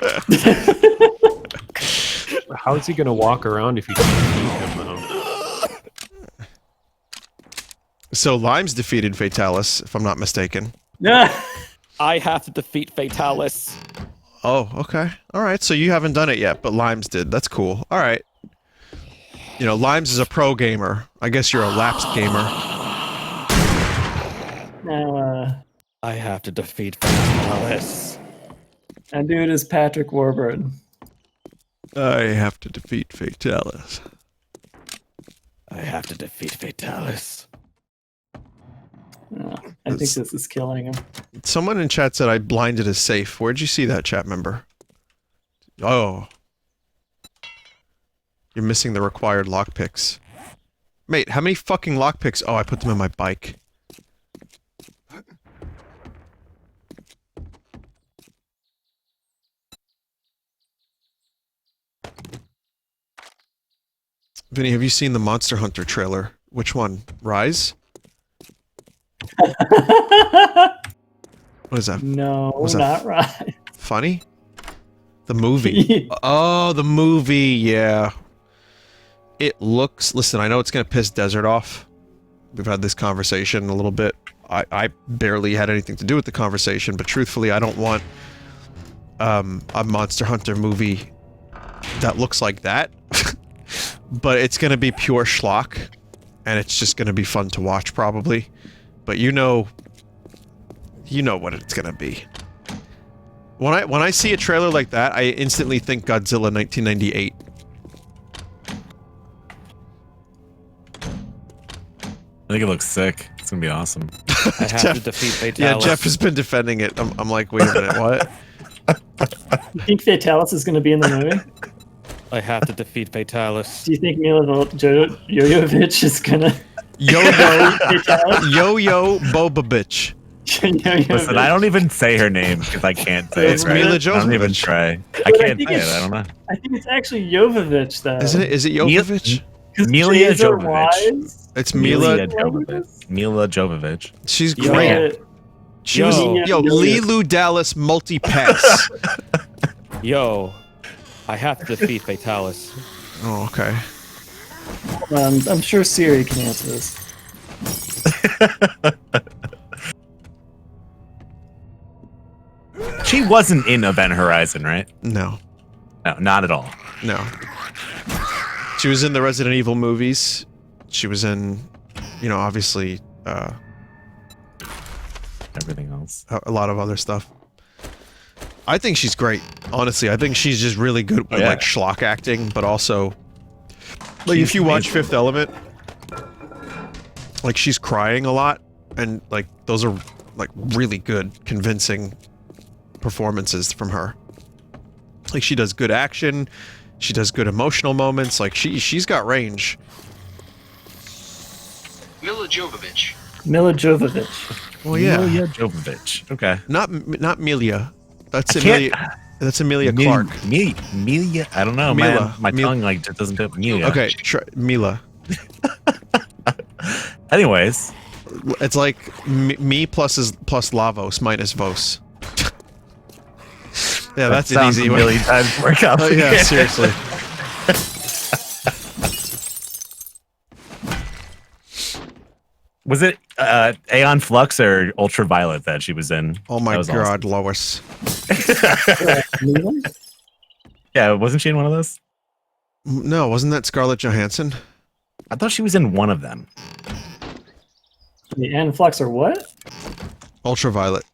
How is he going to walk around if you can beat him, though? So Limes defeated Fatalis, if I'm not mistaken. I have to defeat Fatalis. Oh, okay. Alright, so you haven't done it yet, but Limes did. That's cool. Alright. You know, Limes is a pro gamer. I guess you're a lapsed gamer. Now, I have to defeat Fatalis. That dude is Patrick Warburton. I have to defeat Fatalis. I have to defeat Fatalis. I think this is killing him. Someone in chat said I blinded his safe. Where'd you see that, chat member? Oh. You're missing the required lockpicks. Mate, how many fucking lockpicks? Oh, I put them in my bike. Vinny, have you seen the Monster Hunter trailer? Which one? Rise? What is that? No, Was that not right. Funny? The movie. Oh, the movie, yeah. It looks... Listen, I know it's gonna piss Desert off. We've had this conversation a little bit. I barely had anything to do with the conversation, but truthfully, I don't want a Monster Hunter movie that looks like that. But it's gonna be pure schlock, and it's just gonna be fun to watch, probably. But you know what it's gonna be. When I see a trailer like that, I instantly think Godzilla 1998. I think it looks sick. It's gonna be awesome. I have to defeat Fatalis. Yeah, Jeff has been defending it. I'm like, wait a minute, what? You think Fatalis is going to be in the movie? I have to defeat Fatalis. Do you think Mila Jovovich is going to... Yo-Yo Bobovich. Listen, I don't even say her name because I can't say It's it right. Mila I don't even Jovovich. try. I But can't say it. I don't know. I think it's actually Jovovich, though. Isn't it? Is it Jovovich? 'Cause Milia J's are Jovovich. wise. It's Mila. Jovovich. Mila Jovovich. She's Yo. great. She was Yo. Lilu Dallas multi-pass. Yo, I have to defeat Fatalis. Oh, okay. I'm sure Siri can answer this. She wasn't in Event Horizon, right? No. No, not at all. No. She was in the Resident Evil movies. She was in, you know, obviously, Everything else. a lot of other stuff. I think she's great. Honestly, I think she's just really good with, like, schlock acting, but also... Like, if you watch Fifth Element, like, she's crying a lot, and, like, those are, like, really good, convincing performances from her. Like, she does good action, she does good emotional moments, like, she's got range. Mila Jovovich. Mila Jovovich. Well, yeah. Milia Jovovich. Okay. Not Milia. That's I can't- Emilia. That's Emilia Clarke. Milia. I don't know. Mila. My Mil- tongue like just doesn't fit Milia. Okay, Mila. Anyways, It's like me plus Lavos minus Vos. Yeah, that's an sounds easy a one. million times more Oh, complicated. yeah, seriously. Was it Aeon Flux or Ultraviolet that she was in? Oh my That was god, Lois. Mila? Yeah, wasn't she in one of those? No, wasn't that Scarlett Johansson? I thought she was in one of them. The Flux or what? Ultraviolet.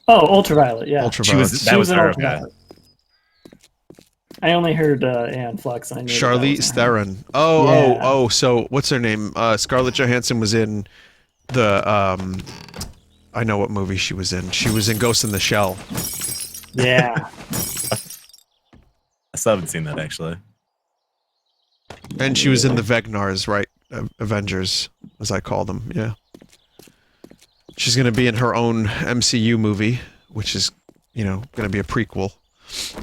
Oh, Ultraviolet, yeah. Ultraviolet. That was in her. Ultraviolet. I only heard Aeon Flux. I knew that Charlize was her. Theron. Oh, Yeah. oh, so what's her name? Scarlett Johansson was in the I know what movie she was in. She was in Ghost in the Shell. Yeah. I still haven't seen that actually. And she was in the Vegnars, right? Avengers, as I call them, yeah. She's gonna be in her own MCU movie, which is, you know, gonna be a prequel.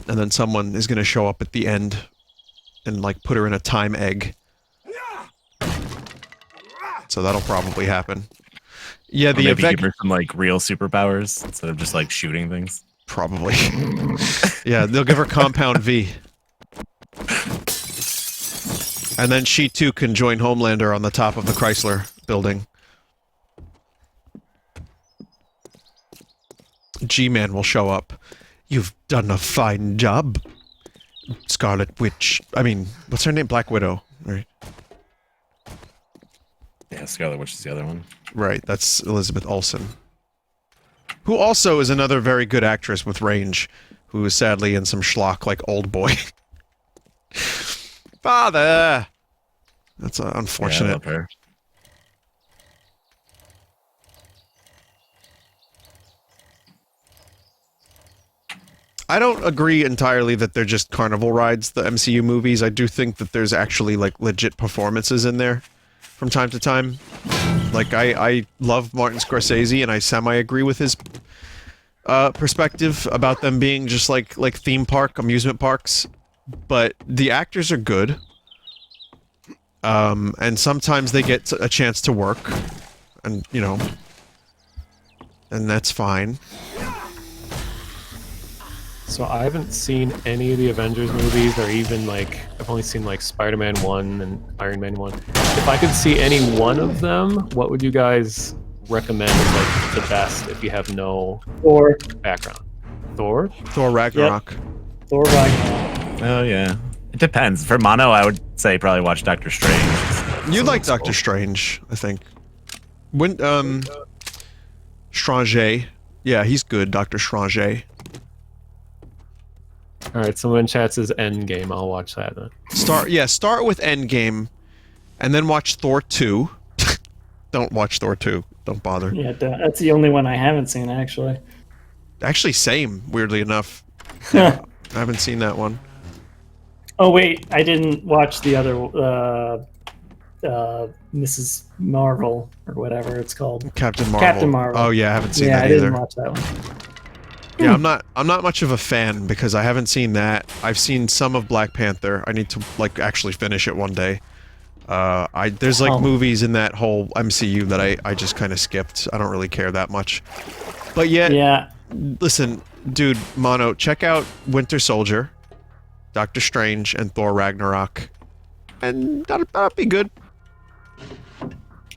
And then someone is gonna show up at the end and, like, put her in a time egg. So that'll probably happen. Yeah, Or the maybe give Avengers... her some like real superpowers instead of just like shooting things. Probably. Yeah, they'll give her Compound V. And then she too can join Homelander on the top of the Chrysler building. G-Man will show up. You've done a fine job, Scarlet Witch. I mean, what's her name? Black Widow, right? Yeah, Scarlet Witch is the other one. Right, that's Elizabeth Olsen. Who also is another very good actress with range, who is sadly in some schlock like Old Boy. Father! That's unfortunate. Yeah, I love her. I don't agree entirely that they're just carnival rides, the MCU movies. I do think that there's actually, like, legit performances in there from time to time. Like, I love Martin Scorsese, and I semi-agree with his perspective about them being just like theme park, amusement parks. But the actors are good. And sometimes they get a chance to work. And, you know... And that's fine. So I haven't seen any of the Avengers movies, or even like I've only seen like Spider-Man 1 and Iron Man 1. If I could see any one of them, what would you guys recommend as like the best if you have no Thor. background? Thor? Thor Ragnarok. Yep. Thor Ragnarok. Oh yeah, it depends. For mono, I would say probably watch Doctor Strange. You like Doctor Strange, I think. When Strange, yeah, he's good, Doctor Strange. All right, someone in chat says Endgame. I'll watch that then. Start with Endgame, and then watch Thor 2. Don't watch Thor 2. Don't bother. Yeah, that's the only one I haven't seen, actually. Actually, same, weirdly enough. I haven't seen that one. Oh, wait, I didn't watch the other, Mrs. Marvel, or whatever it's called. Captain Marvel. Captain Marvel. Oh yeah, I haven't seen that I either. didn't watch that one. Yeah, I'm not much of a fan because I haven't seen that. I've seen some of Black Panther. I need to like actually finish it one day. There's like movies in that whole MCU that I just kind of skipped. I don't really care that much. But yet, yeah. Listen, dude, Mono, check out Winter Soldier, Doctor Strange, and Thor Ragnarok, and that'll be good.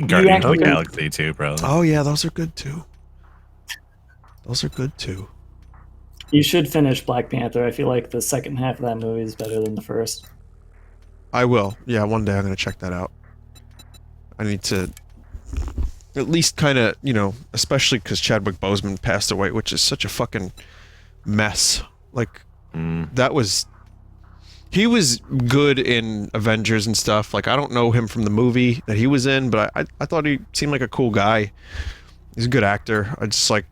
Guardians of the Galaxy too, bro. Oh yeah, those are good too. Those are good too. You should finish Black Panther. I feel like the second half of that movie is better than the first. I will. Yeah, one day I'm gonna check that out. I need to at least kind of, you know, especially because Chadwick Boseman passed away, which is such a fucking mess. Like, that was... He was good in Avengers and stuff. Like, I don't know him from the movie that he was in, but I thought he seemed like a cool guy. He's a good actor. I just, like...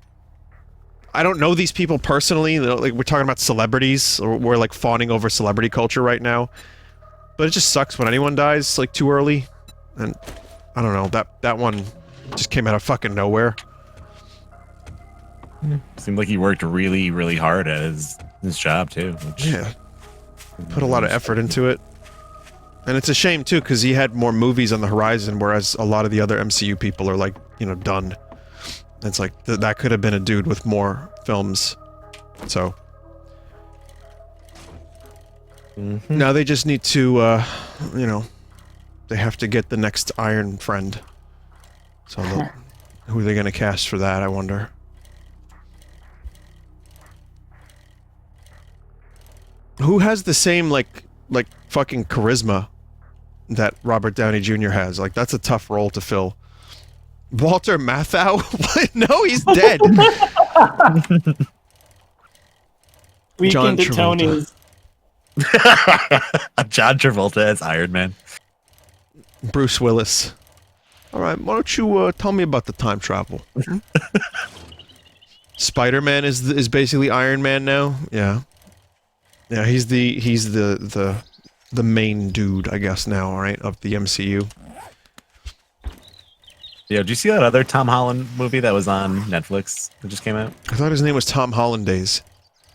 I don't know these people personally. Like, we're talking about celebrities, or we're, like, fawning over celebrity culture right now. But it just sucks when anyone dies, like, too early. And, I don't know, that one just came out of fucking nowhere. Seemed like he worked really, really hard at his job, too. Yeah. Put a lot of effort into it. And it's a shame, too, because he had more movies on the horizon, whereas a lot of the other MCU people are, like, you know, done. It's like, that could have been a dude with more films. So. Now they just need to, you know, they have to get the next Iron Friend. So, who are they going to cast for that, I wonder? Who has the same, like fucking charisma that Robert Downey Jr. has? Like, that's a tough role to fill. Walter Matthau? What? No, he's dead. Weekend at Tony's. John Travolta as Iron Man. Bruce Willis. All right, why don't you tell me about the time travel? Spider-Man is basically Iron Man now. Yeah. Yeah, he's the main dude, I guess now, right, of the MCU. Yeah, did you see that other Tom Holland movie that was on Netflix that just came out? I thought his name was Tom Hollandaise,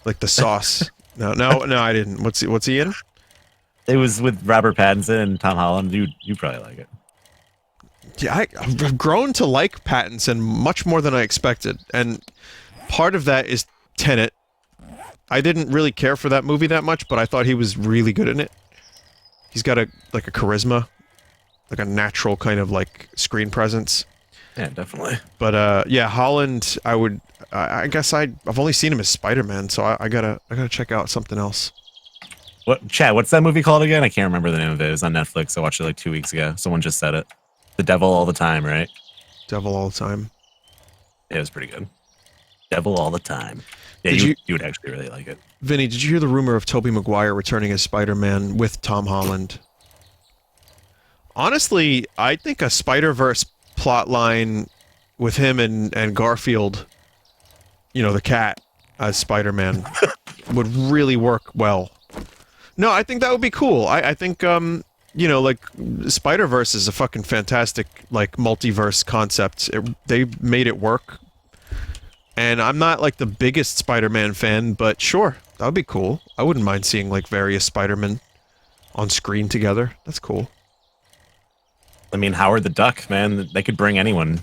like the sauce. No, I didn't. What's he in? It was with Robert Pattinson and Tom Holland. You probably like it. Yeah, I've grown to like Pattinson much more than I expected, and part of that is Tenet. I didn't really care for that movie that much, but I thought he was really good in it. He's got a charisma, like a natural kind of like screen presence. Yeah, definitely. But yeah, Holland, I guess I've only seen him as Spider-Man, so I gotta check out something else. What, Chad, what's that movie called again? I can't remember the name of it. It was on Netflix. I watched it like 2 weeks ago. Someone just said it. The Devil All the Time, right? Devil All the Time. Yeah, it was pretty good. Devil all the time. Yeah, you would actually really like it. Vinny, did you hear the rumor of Tobey Maguire returning as Spider-Man with Tom Holland? Honestly, I think a Spider-Verse plotline with him and Garfield, you know, the cat, as Spider-Man, would really work well. No, I think that would be cool. I think, you know, like, Spider-Verse is a fucking fantastic, like, multiverse concept. They made it work. And I'm not, like, the biggest Spider-Man fan, but sure, that would be cool. I wouldn't mind seeing, like, various Spider-Men on screen together. That's cool. I mean, Howard the Duck, man. They could bring anyone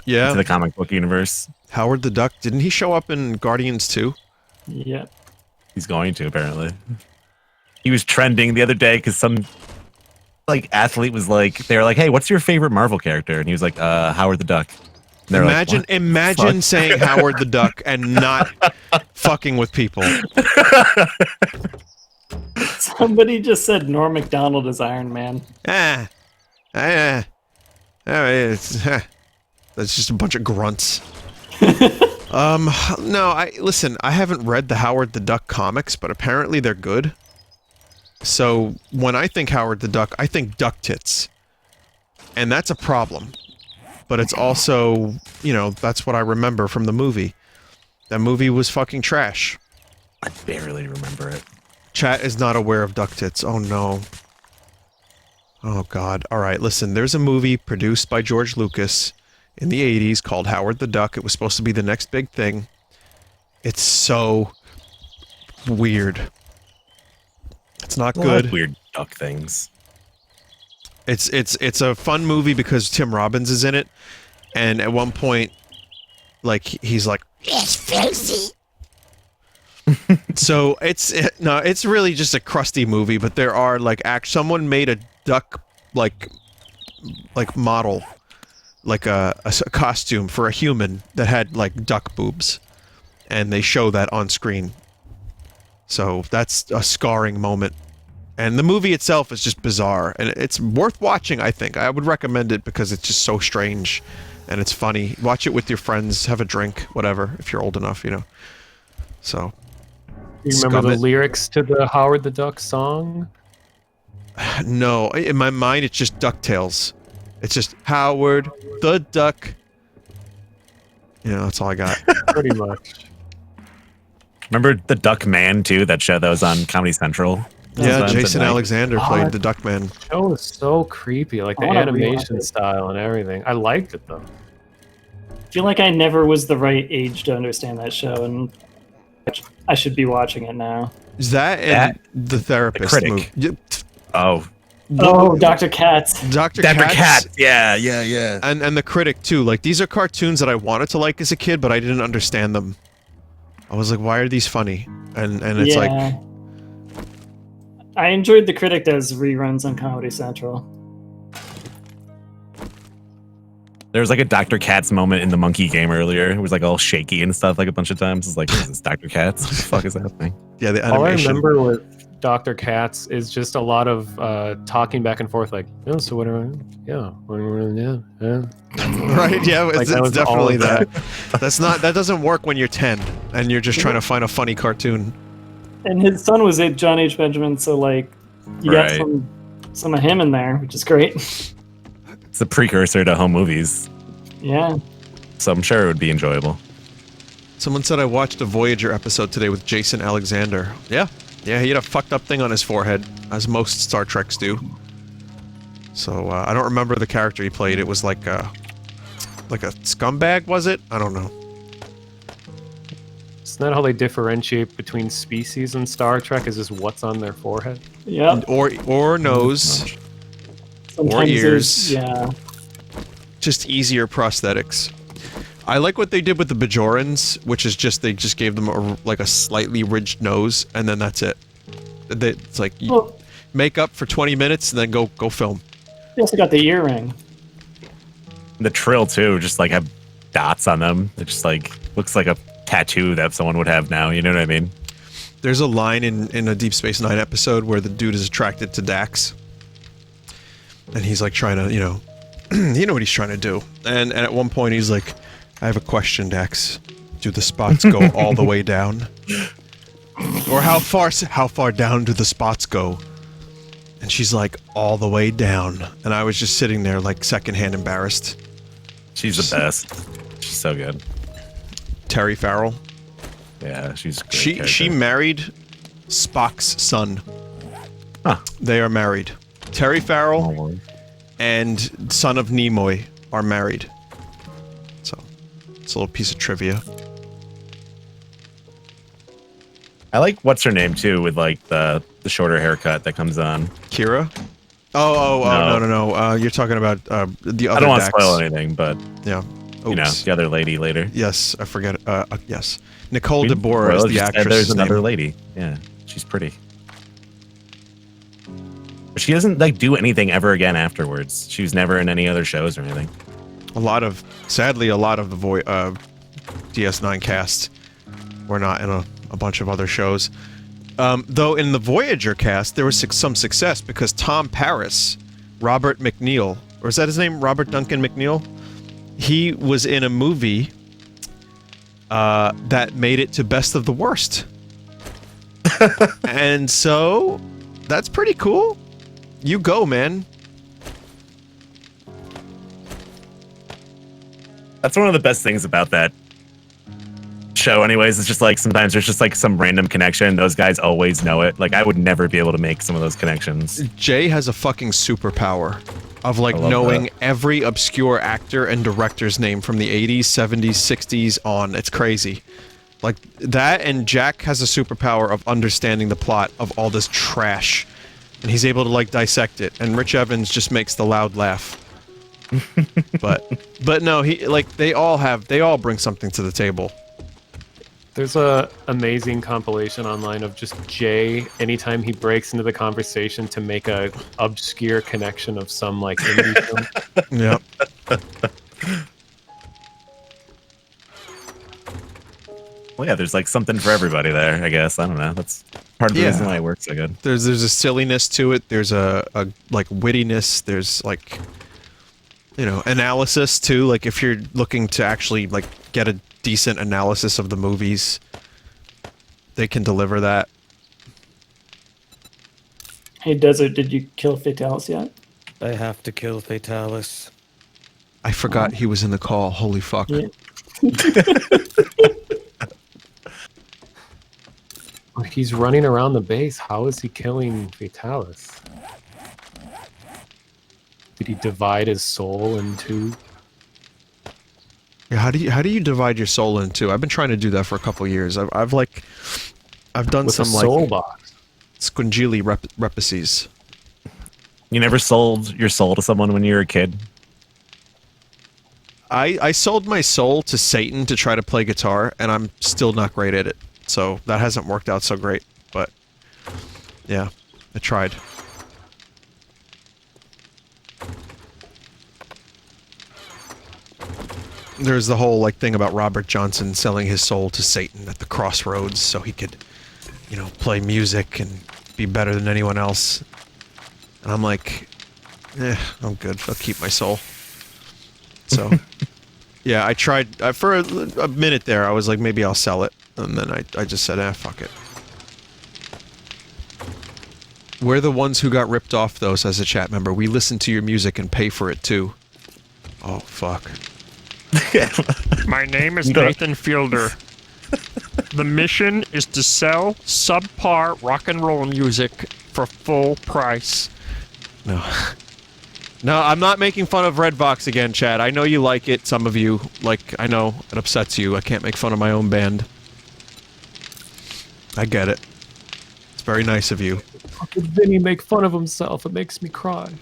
into the comic book universe. Howard the Duck, didn't he show up in Guardians 2? Yeah. He's going to, apparently. He was trending the other day because some, like, athlete was like, they were like, hey, what's your favorite Marvel character? And he was like, Howard the Duck. Imagine saying Howard the Duck and not fucking with people. Somebody just said Norm Macdonald is Iron Man. That's just a bunch of grunts. No, listen, I haven't read the Howard the Duck comics, but apparently they're good. So when I think Howard the Duck, I think duck tits. And that's a problem. But it's also, you know, that's what I remember from the movie. That movie was fucking trash. I barely remember it. Chat is not aware of duck tits. Oh no. Oh god. Alright, listen, there's a movie produced by George Lucas in the 80s called Howard the Duck. It was supposed to be the next big thing. It's so weird. It's not good. Weird duck things. It's a fun movie because Tim Robbins is in it, and at one point, like, he's like, yes, Francie. So it's really just a crusty movie, but there are, like, someone made a duck, like model, like a costume for a human that had, like, duck boobs, and they show that on screen. So that's a scarring moment. And the movie itself is just bizarre, and it's worth watching, I think. I would recommend it because it's just so strange, and it's funny. Watch it with your friends, have a drink, whatever, if you're old enough, you know. So. You remember the lyrics to the Howard the Duck song? No, in my mind it's just DuckTales. It's just Howard the Duck. You know, that's all I got. Pretty much. Remember the Duck Man, too? That show that was on Comedy Central? Yeah, Jason Alexander played the Duckman. The show was so creepy, like the animation style and everything. I liked it, though. I feel like I never was the right age to understand that show, and I should be watching it now. Is that and The Therapist movie? Oh. Oh, Dr. Katz. Dr. Katz. Yeah. And The Critic, too. Like, these are cartoons that I wanted to like as a kid, but I didn't understand them. I was like, why are these funny? And it's like... I enjoyed The Critic as reruns on Comedy Central. There was like a Dr. Katz moment in the monkey game earlier. It was like all shaky and stuff like a bunch of times. It's like, is this Dr. Katz? What the fuck is happening? Yeah, the animation. All I remember with Dr. Katz is just a lot of talking back and forth, like, oh, so what are yeah. Right, yeah, like, it's definitely that. That doesn't work when you're 10 and you're just trying to find a funny cartoon. And his son was John H. Benjamin, so, like, you got some of him in there, which is great. It's a precursor to home movies. Yeah. So I'm sure it would be enjoyable. Someone said I watched a Voyager episode today with Jason Alexander. Yeah, he had a fucked up thing on his forehead, as most Star Treks do. So, I don't remember the character he played. It was like a scumbag, was it? I don't know. Isn't that how they differentiate between species in Star Trek? Is just what's on their forehead? Yeah. Or nose. Sometimes or ears. Yeah. Just easier prosthetics. I like what they did with the Bajorans, which is just they just gave them a slightly ridged nose, and then that's it. It's like make up for 20 minutes and then go film. They also got the earring. The Trill too, just like have dots on them. It just like looks like a tattoo that someone would have now. You know what I mean? There's a line in a Deep Space Nine episode where the dude is attracted to Dax, and he's like trying to, you know what he's trying to do. And at one point he's like, I have a question, Dax. do the spots go all the way down? Or how far down do the spots go? And she's like, all the way down. And I was just sitting there like secondhand embarrassed. She's the best. She's so good. Terry Farrell. Yeah, she's a great She married Spock's son. Huh. They are married. Terry Farrell and son of Nimoy are married. So, it's a little piece of trivia. I like what's her name too, with like the shorter haircut that comes on. Kira? No. You're talking about the other I don't want to Dax. spoil anything, but Yeah. Oops. you know, the other lady later. Yes, I forget. Yes. Nicole DeBoer is the actress. There's another lady. Yeah, she's pretty. But she doesn't like do anything ever again afterwards. She was never in any other shows or anything. Sadly, a lot of the DS9 cast were not in a bunch of other shows. Though in the Voyager cast, there was some success because Tom Paris, Robert McNeil, or is that his name? Robert Duncan McNeil? He was in a movie that made it to Best of the Worst. And so, that's pretty cool. You go, man. That's one of the best things about that show anyways. It's just like sometimes there's just like some random connection. Those guys always know it. Like I would never be able to make some of those connections. Jay has a fucking superpower of like knowing every obscure actor and director's name from the 80s, 70s, 60s on. It's crazy. Like that, and Jack has a superpower of understanding the plot of all this trash. And he's able to like dissect it. And Rich Evans just makes the loud laugh. but no, they all bring something to the table. There's a amazing compilation online of just Jay anytime he breaks into the conversation to make a obscure connection of some like indie film. Yep. Well, yeah, there's like something for everybody there, I guess. I don't know. That's part of the reason why it works so good. There's a silliness to it. There's a like wittiness. There's like, you know, analysis too. Like if you're looking to actually like get a decent analysis of the movies, they can deliver that. Hey, Desert, did you kill Fatalis yet? I have to kill Fatalis. I forgot he was in the call. Holy fuck. Yeah. He's running around the base. How is he killing Fatalis? Did he divide his soul in two? Yeah, how do you divide your soul in two? I've been trying to do that for a couple years. I've done With some a like soul box. Squingili repices. You never sold your soul to someone when you were a kid? I sold my soul to Satan to try to play guitar, and I'm still not great at it. So that hasn't worked out so great. But yeah, I tried. There's the whole like thing about Robert Johnson selling his soul to Satan at the crossroads so he could, you know, play music and be better than anyone else. And I'm like, I'm good. I'll keep my soul. So, yeah, I tried for a minute there. I was like, maybe I'll sell it, and then I just said, fuck it. We're the ones who got ripped off, though, says a chat member. We listen to your music and pay for it too. Oh fuck. My name is Nathan Fielder. The mission is to sell subpar rock and roll music for full price. No. No, I'm not making fun of Redbox again, Chad. I know you like it. Some of you, like, I know it upsets you. I can't make fun of my own band. I get it. It's very nice of you. How could Vinny make fun of himself? It makes me cry.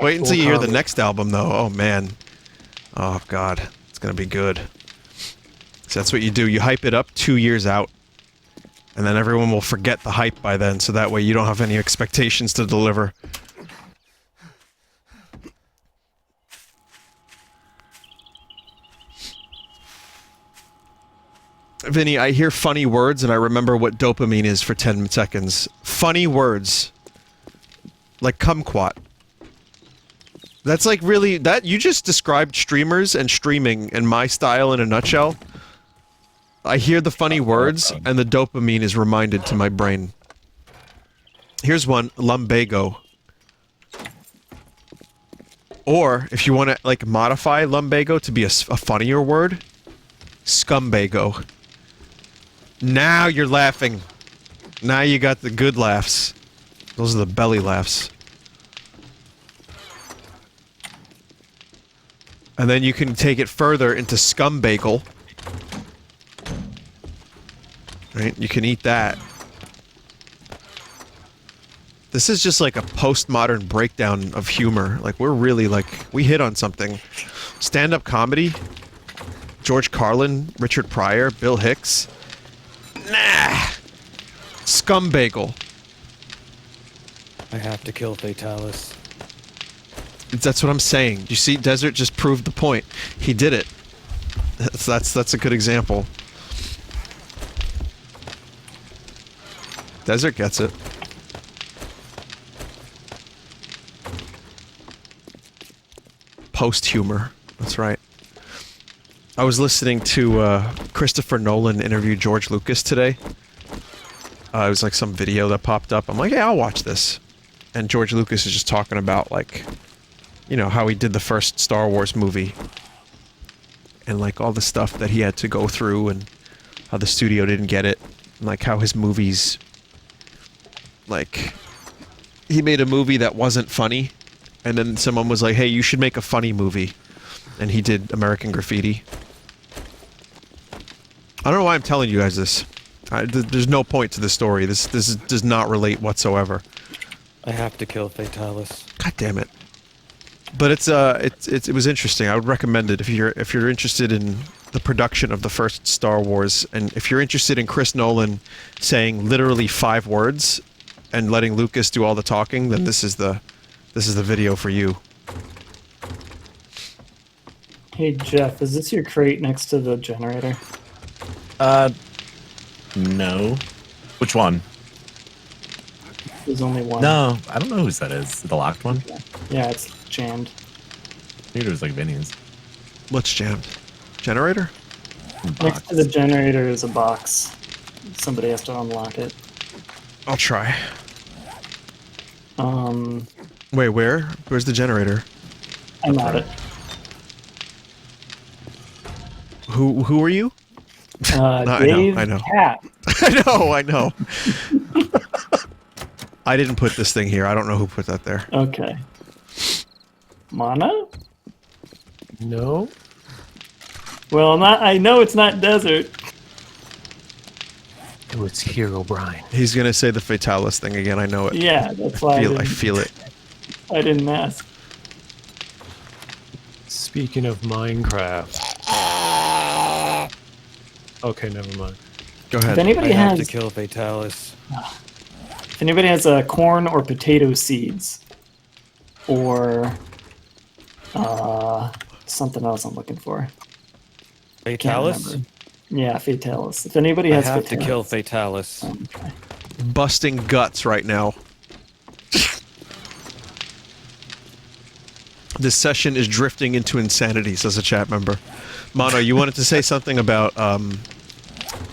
Wait until you hear the next album, though. Oh, man. Oh, God. It's gonna be good. So that's what you do. You hype it up 2 years out. And then everyone will forget the hype by then, so that way you don't have any expectations to deliver. Vinny, I hear funny words and I remember what dopamine is for 10 seconds. Funny words. Like kumquat. That's like really that you just described streamers and streaming in my style in a nutshell. I hear the funny words and the dopamine is reminded to my brain. Here's one, lumbago. Or if you want to like modify lumbago to be a funnier word, scumbago. Now you're laughing. Now you got the good laughs. Those are the belly laughs. And then you can take it further into scumbagel. Right? You can eat that. This is just like a postmodern breakdown of humor. Like, we're really like, we hit on something. Stand-up comedy. George Carlin, Richard Pryor, Bill Hicks. Nah! Scumbagel. I have to kill Fatalis. That's what I'm saying. You see, Desert just proved the point. He did it. That's a good example. Desert gets it. Post-humor. That's right. I was listening to Christopher Nolan interview George Lucas today. It was like some video that popped up. I'm like, yeah, I'll watch this. And George Lucas is just talking about like, you know, how he did the first Star Wars movie. And like all the stuff that he had to go through and how the studio didn't get it. And like how his movies, like, he made a movie that wasn't funny. And then someone was like, hey, you should make a funny movie. And he did American Graffiti. I don't know why I'm telling you guys this. There's no point to the story. This does not relate whatsoever. I have to kill Fatalis. God damn it. But it was interesting. I would recommend it if you're interested in the production of the first Star Wars, and if you're interested in Chris Nolan saying literally 5 words and letting Lucas do all the talking, then this is the video for you. Hey Jeff, is this your crate next to the generator? No. Which one? There's only one. No, I don't know whose that is. The locked one? Yeah, it's jammed. Maybe it was like Vinny's. What's jammed? Generator? Next to the generator is a box. Somebody has to unlock it. I'll try. Wait, where? Where's the generator? I'm at it. Who are you? Dave I know. Cat. I know. I didn't put this thing here. I don't know who put that there. Okay. Mana? No. Well, I know it's not Desert. It was Hero Brian. He's gonna say the Fatalis thing again. I know it. Yeah, that's why I feel it. I didn't ask. Speaking of Minecraft. Okay, never mind. Go ahead. If anybody I have has to kill Fatalis. If anybody has corn or potato seeds, or something else I'm looking for. Can't Fatalis? remember. Yeah, Fatalis. If anybody I has have to Fatalis. kill Fatalis. Okay. Busting guts right now. This session is drifting into insanity, says a chat member. Mono, you wanted to say something about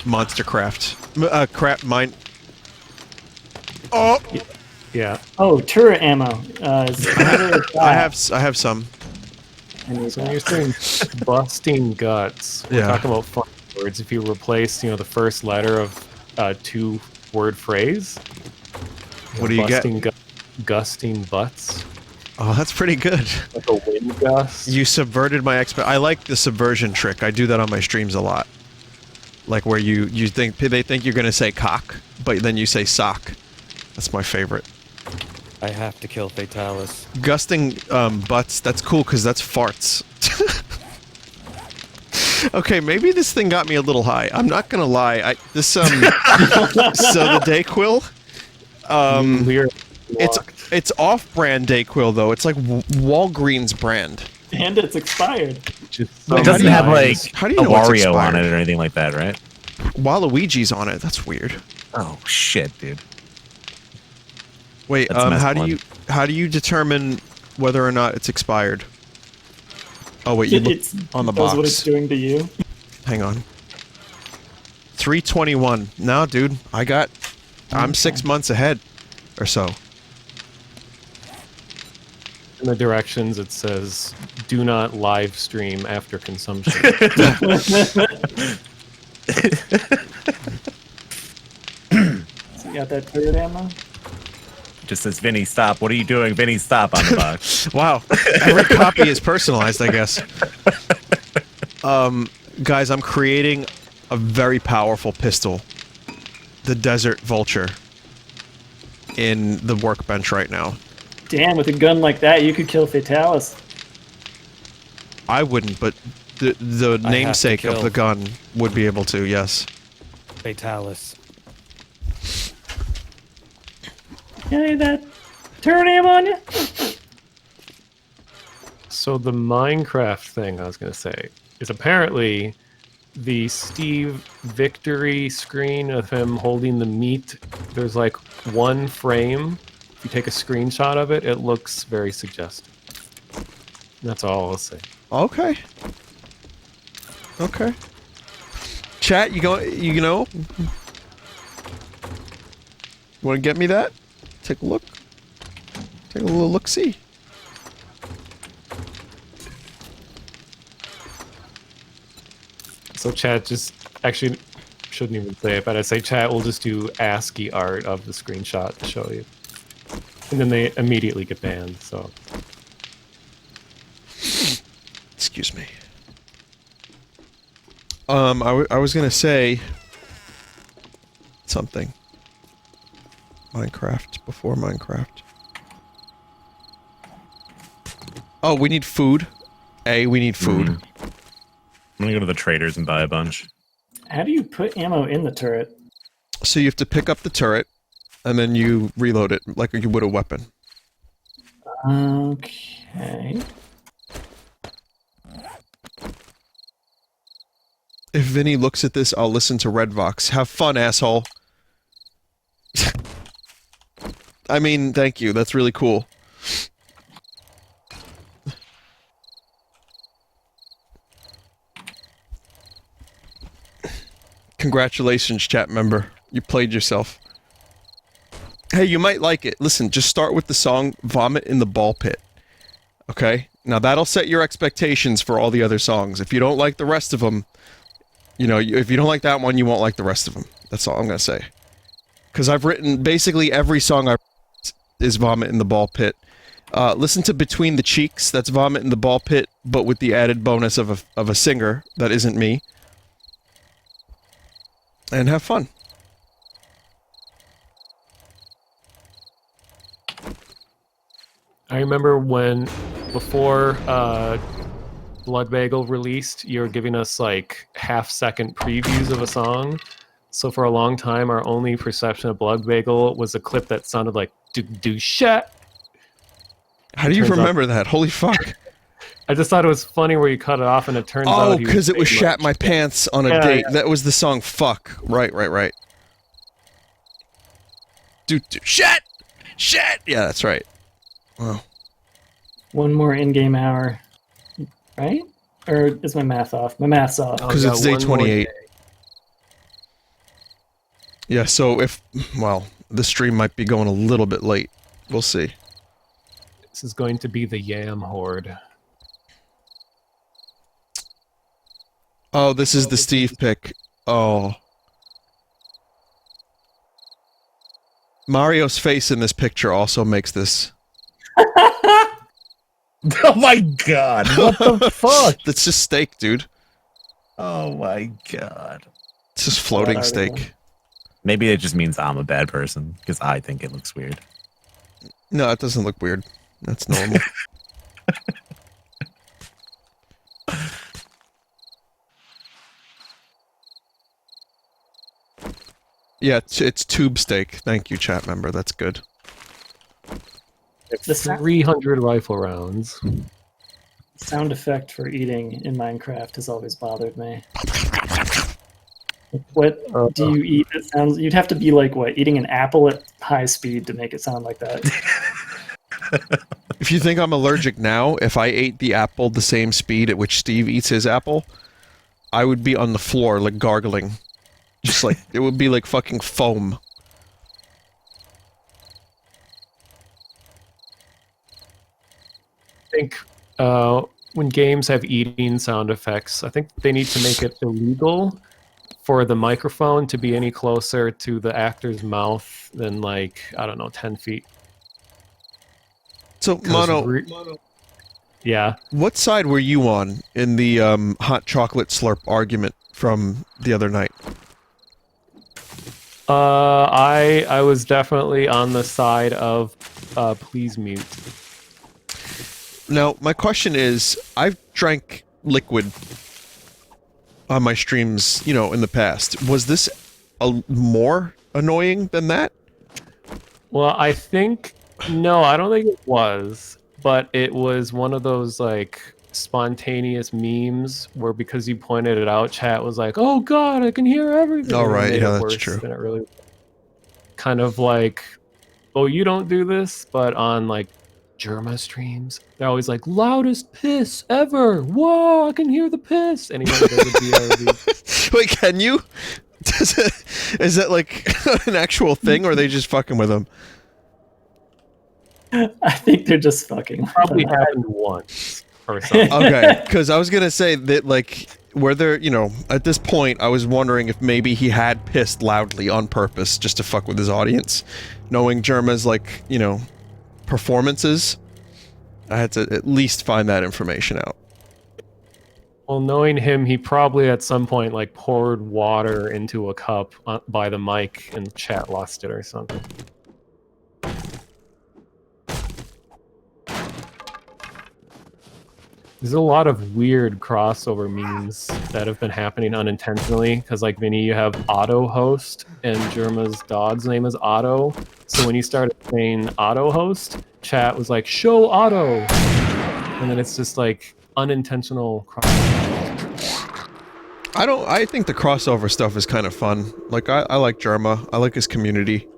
Monstercraft. Crap, mine. Oh! Yeah. Oh, turret ammo. I have some. So when you're saying busting guts, we're Yeah. talking about fun words. If you replace, the first letter of a 2-word phrase. What do you get? Gusting butts. Oh, that's pretty good. Like a wind gust. You subverted my I like the subversion trick. I do that on my streams a lot. Like where you think they think you're gonna say cock, but then you say sock. That's my favorite. I have to kill Fatalis. Gusting butts. That's cool because that's farts. Okay, maybe this thing got me a little high. I'm not gonna lie. So the Dayquil. It's off-brand Dayquil though. It's like Walgreens brand. And it's expired. It doesn't have like how do you a know it's Wario on expired? it or anything like that, right? Waluigi's on it. That's weird. Oh shit, dude. Wait, That's a mess how one. do you determine whether or not it's expired. Oh wait, you look It's on the knows box. what it's doing to you. Hang on. 321. No, dude, I'm 6 months ahead, or so. In the directions, it says, "Do not live stream after consumption." So you got that turret ammo? Just says, Vinny, stop. What are you doing? Vinny, stop on the box. Wow, every copy is personalized, I guess. Guys, I'm creating a very powerful pistol, the Desert Vulture, in the workbench right now. Damn, with a gun like that, you could kill Fatalis. I wouldn't, but the to namesake of kill. the gun would be able to, yes. Fatalis. Hey, that turret ammo on you? So the Minecraft thing I was going to say is apparently the Steve victory screen of him holding the meat. There's like one frame. If you take a screenshot of it, it looks very suggestive. That's all I'll say. Okay. Okay. Chat, you know? Want to get me that? Take a look. Take a little look-see. So chat just actually shouldn't even say it, but I say chat will just do ASCII art of the screenshot to show you. And then they immediately get banned, so. Excuse me. I was gonna say something. Minecraft, before Minecraft. Oh, we need food. We need food. I'm gonna go to the traders and buy a bunch. How do you put ammo in the turret? So you have to pick up the turret, and then you reload it like you would a weapon. Okay. If Vinny looks at this, I'll listen to Redvox. Have fun, asshole. I mean, thank you. That's really cool. Congratulations, chat member. You played yourself. Hey, you might like it. Listen, just start with the song Vomit in the Ball Pit. Okay? Now that'll set your expectations for all the other songs. If you don't like the rest of them, you know, if you don't like that one, you won't like the rest of them. That's all I'm gonna say. Because I've written basically every song is Vomit in the Ball Pit. Listen to Between the Cheeks. That's Vomit in the Ball Pit, but with the added bonus of a singer that isn't me. And have fun. I remember when, before Blood Bagel released, you were giving us like half-second previews of a song. So for a long time, our only perception of Blood Bagel was a clip that sounded like do shat. How do you remember that? Holy fuck. I just thought it was funny where you cut it off and it turns out. Oh, because it was Shat My Pants on a date. Yeah. That was the song Fuck. Right. Do Shat! Shat! Yeah, that's right. Wow. One more in-game hour. Right? Or is my math off? My math's off. Because it's day 28. Yeah, so well, the stream might be going a little bit late. We'll see. This is going to be the Yam Horde. Oh, this is the Steve pick. Oh. Mario's face in this picture also makes this. Oh my god! What the fuck? That's just steak, dude. Oh my god. It's just floating That steak. article. Maybe it just means I'm a bad person, because I think it looks weird. No, it doesn't look weird. That's normal. Yeah, it's tube steak. Thank you, chat member. That's good. The sound 300 rifle rounds. effect for eating in Minecraft has always bothered me. What do you eat that sounds... You'd have to be like, what, eating an apple at high speed to make it sound like that. If you think I'm allergic now, if I ate the apple the same speed at which Steve eats his apple, I would be on the floor, like, gargling. Just like, it would be like fucking foam. I think when games have eating sound effects, I think they need to make it illegal for the microphone to be any closer to the actor's mouth than, like, I don't know, 10 feet. So, Mono, yeah. what side were you on in the hot chocolate slurp argument from the other night? I was definitely on the side of please mute. Now, my question is, I've drank liquid on my streams, you know, in the past. Was this more annoying than that? Well, I think... No, I don't think it was. But it was one of those, like, spontaneous memes where because you pointed it out, chat was like, oh god, I can hear everything. All right, yeah, that's worse true. than it really... Kind of like, oh, you don't do this? But on, like, Germa streams, they're always like, loudest piss ever! Whoa, I can hear the piss! Anyone does a BRB. Wait, can you? Is that like an actual thing, or are they just fucking with them? I think they're just fucking. Probably happened once or something. Okay, because I was gonna say that, like, where they're, you know, at this point, I was wondering if maybe he had pissed loudly on purpose just to fuck with his audience, knowing Germa's, like, you know, performances. I had to at least find that information out. Well, knowing him, he probably at some point, like, poured water into a cup by the mic and chat lost it or something. There's a lot of weird crossover memes that have been happening unintentionally, because, like, Vinny, you have Auto Host, and Germa's dog's name is Otto. So when you started saying Auto Host, chat was like, show Otto! And then it's just, like, unintentional crossover. I think the crossover stuff is kind of fun. Like, I like Germa. I like his community.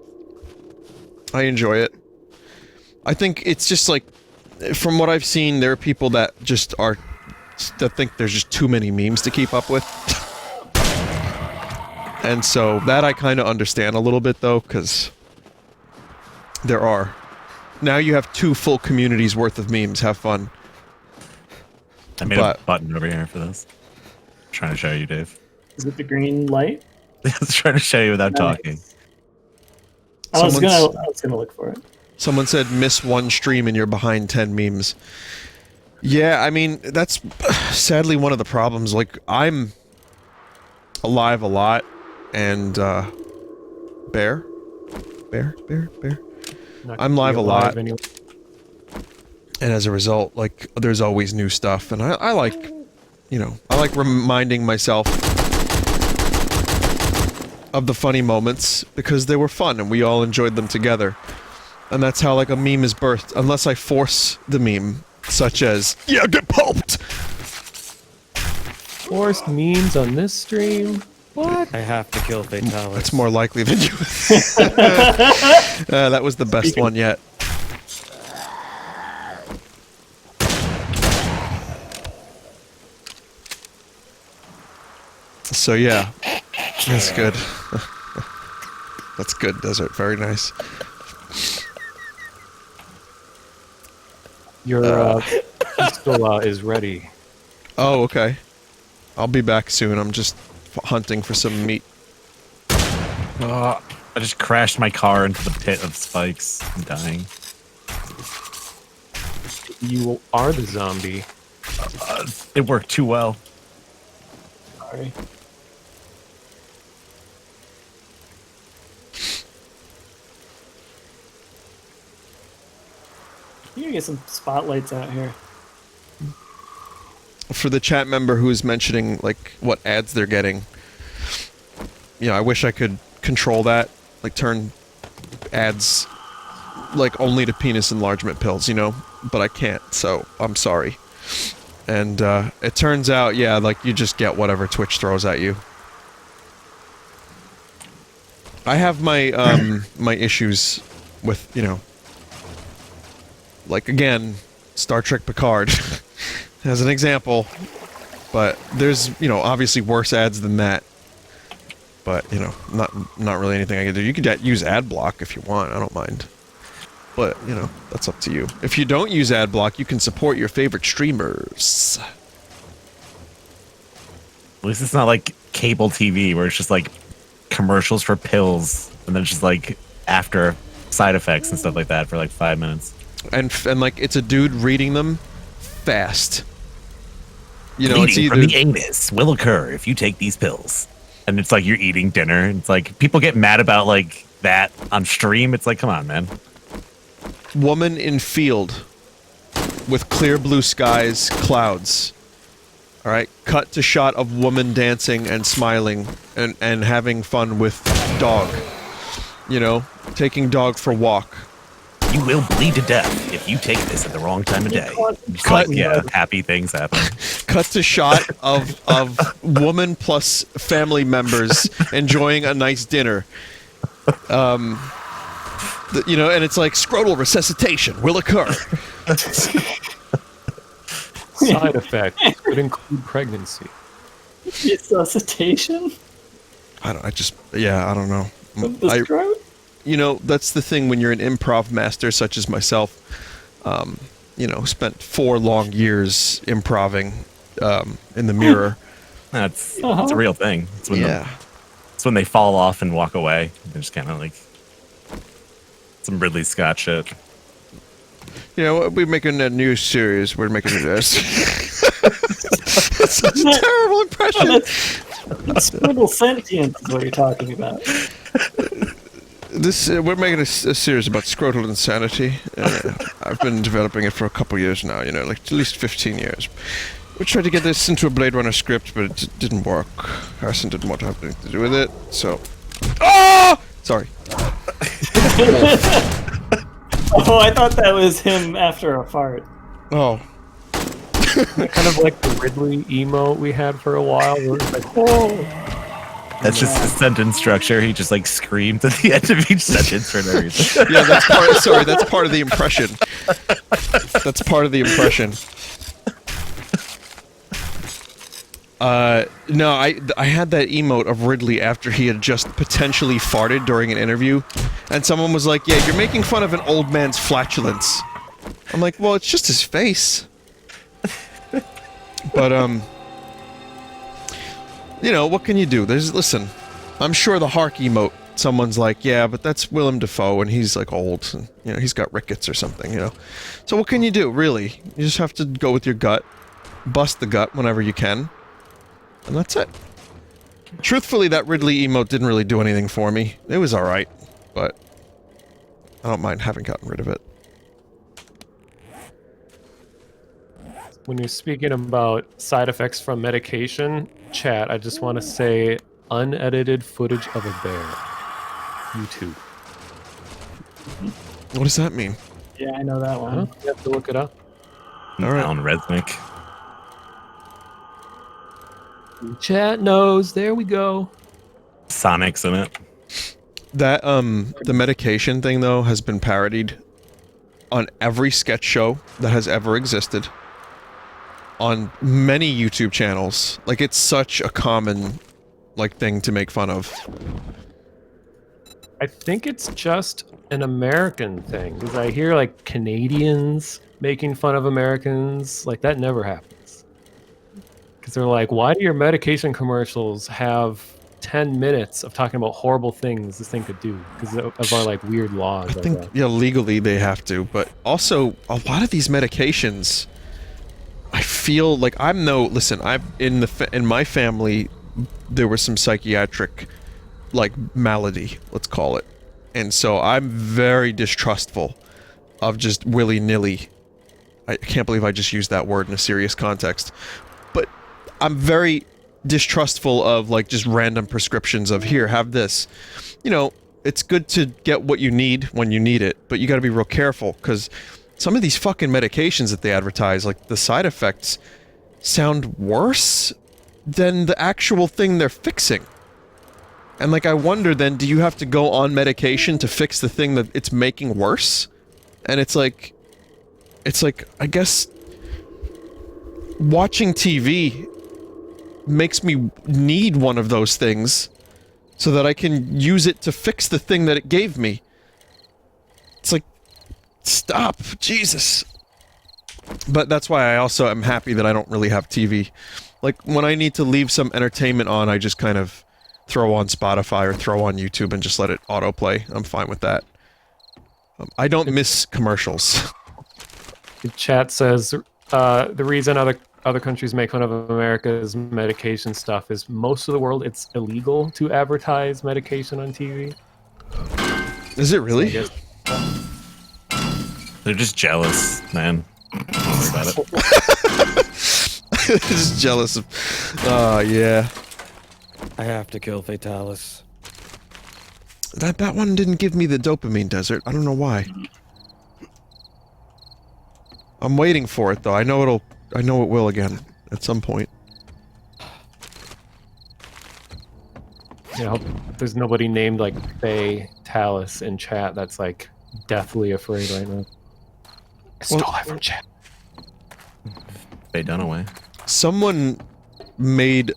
I enjoy it. I think it's just, like, from what I've seen, there are people that just are... that think there's just too many memes to keep up with. And so, that I kind of understand a little bit, though, because... there are. Now you have 2 full communities worth of memes. Have fun. I made a button over here for this. I'm trying to show you, Dave. Is it the green light? I was trying to show you without talking. I was gonna look for it. Someone said, miss one stream and you're behind 10 memes. Yeah, I mean, that's sadly one of the problems. Like, I'm alive a lot, and, Bear? I'm live a lot. Anyway. And as a result, like, there's always new stuff, and I like, you know, I like reminding myself of the funny moments, because they were fun, and we all enjoyed them together. And that's how, like, a meme is birthed, unless I force the meme, such as, yeah, get pulped! Forced memes on this stream? What? I have to kill Fatalis. That's more likely than you that was the best one yet. So yeah, that's good. That's good, Desert. Very nice. Your pistol is ready. Oh, okay. I'll be back soon. I'm just hunting for some meat. I just crashed my car into the pit of spikes. I'm dying. You are the zombie. It worked too well. Sorry. You gotta get some spotlights out here. For the chat member who's mentioning, like, what ads they're getting, you know, I wish I could control that, like, turn ads, like, only to penis enlargement pills, you know, but I can't, so I'm sorry. And, it turns out, yeah, like, you just get whatever Twitch throws at you. I have my, my issues with, you know, like again, Star Trek Picard as an example. But there's, you know, obviously worse ads than that. But, you know, not really anything I can do. You could use ad block if you want. I don't mind. But, you know, that's up to you. If you don't use ad block, you can support your favorite streamers. At least it's not like cable TV where it's just like commercials for pills and then just like after side effects and stuff like that for like 5 minutes. And like it's a dude reading them fast. You know, Bleeding it's either from the anus will occur if you take these pills. And it's like you're eating dinner. And it's like people get mad about like that on stream. It's like, come on, man. woman in field with clear blue skies, clouds. All right, cut to shot of woman dancing and smiling and having fun with dog. You know, taking dog for walk. You will bleed to death if you take this at the wrong time of day. Cut, yeah, happy things happen. Cut to shot of woman plus family members enjoying a nice dinner. You know, and it's like scrotal resuscitation will occur. Side effects could include pregnancy. Resuscitation? I don't know. Of the throat? You know, that's the thing when you're an improv master such as myself. You know, spent 4 long years improving in the mirror. That's it's a real thing. It's when Yeah. it's when they fall off and walk away. They're just kind of like some Ridley Scott shit. You know, we're making a new series. We're making this. That's such a terrible impression. That's scribble sentient is what you're talking about. We're making a series about scrotal insanity. I've been developing it for a couple years now, you know, like at least 15 years. We tried to get this into a Blade Runner script, but it didn't work. Harrison didn't want to have anything to do with it, so... Oh! Sorry. Oh, I thought that was him after a fart. Oh. Kind of like the Ridley emote we had for a while. Where it's like, oh. That's just his sentence structure. He just like screamed at the end of each sentence for no reason. Yeah, that's part. Sorry, that's part of the impression. That's part of the impression. No, I had that emote of Ridley after he had just potentially farted during an interview, and someone was like, "Yeah, you're making fun of an old man's flatulence." I'm like, "Well, it's just his face." But you know, what can you do? Listen, I'm sure the Hark emote, someone's like, yeah, but that's Willem Dafoe, and he's like old, and you know, he's got rickets or something, you know. So what can you do, really? You just have to go with your gut, bust the gut whenever you can, and that's it. Truthfully, that Ridley emote didn't really do anything for me. It was alright, but I don't mind having gotten rid of it. When you're speaking about side effects from medication, chat, I just want to say unedited footage of a bear. YouTube. What does that mean? Yeah, I know that one. Huh? You have to look it up. All right. Alan Resnick. Chat knows. There we go. Sonic's in it. That, the medication thing, though, has been parodied on every sketch show that has ever existed. On many YouTube channels. Like, it's such a common, like, thing to make fun of. I think it's just an American thing, because I hear, like, Canadians making fun of Americans. Like, that never happens. Because they're like, why do your medication commercials have 10 minutes of talking about horrible things this thing could do? Because of our, like, weird laws. I think, yeah, legally they have to, but also, a lot of these medications... I feel like listen, in my family, there was some psychiatric, like, malady, let's call it. And so I'm very distrustful of just willy-nilly. I can't believe I just used that word in a serious context. But I'm very distrustful of, like, just random prescriptions of, here, have this. You know, it's good to get what you need when you need it, but you gotta be real careful, because... some of these fucking medications that they advertise, like, the side effects sound worse than the actual thing they're fixing. And, like, I wonder then, do you have to go on medication to fix the thing that it's making worse? And it's like, it's like, I guess watching TV makes me need one of those things so that I can use it to fix the thing that it gave me. It's like, stop, Jesus. But that's why I also am happy that I don't really have TV. Like, when I need to leave some entertainment on, I just kind of throw on Spotify or throw on YouTube and just let it autoplay. I'm fine with that. I don't miss commercials. The chat says the reason other countries make fun of America's medication stuff is most of the world it's illegal to advertise medication on TV. Is it really? So They're just jealous, man. That's about it. Just jealous of... yeah. I have to kill Fatalis. That one didn't give me the dopamine, Desert. I don't know why. I'm waiting for it, though. I know it will again, at some point. I hope there's nobody named like Fatalis in chat that's like deathly afraid right now. I stole that from chat. They done away. Someone made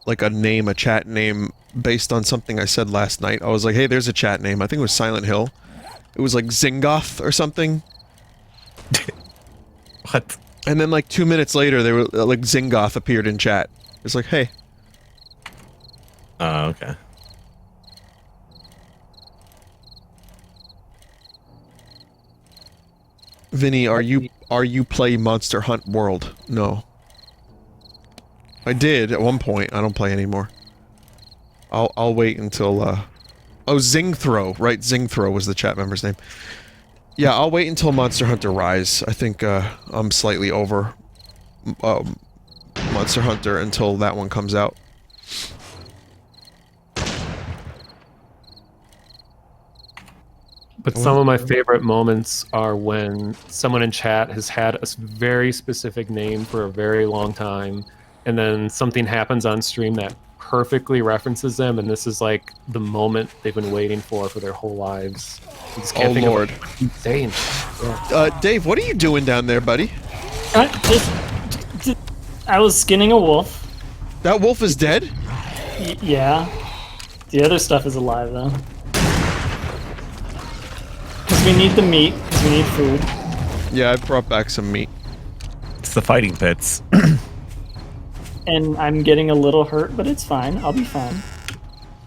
like a chat name based on something I said last night. I was like, hey, there's a chat name. I think it was Silent Hill. It was like Zingoth or something. What? And then like 2 minutes later, they were like Zingoth appeared in chat. It's like, hey. Oh, okay. Vinny, are you play Monster Hunt World? No. I did at one point. I don't play anymore. I'll wait until oh, Zingthrow, right? Zingthrow was the chat member's name. Yeah, I'll wait until Monster Hunter Rise. I think I'm slightly over Monster Hunter until that one comes out. But some of my favorite moments are when someone in chat has had a very specific name for a very long time, and then something happens on stream that perfectly references them, and this is like the moment they've been waiting for their whole lives. I just can't think Lord. of what he's saying. Yeah. Dave, what are you doing down there, buddy? I was skinning a wolf. That wolf is dead? Yeah. The other stuff is alive, though. Because we need the meat, because we need food. Yeah, I brought back some meat. It's the fighting pits. And I'm getting a little hurt, but it's fine. I'll be fine.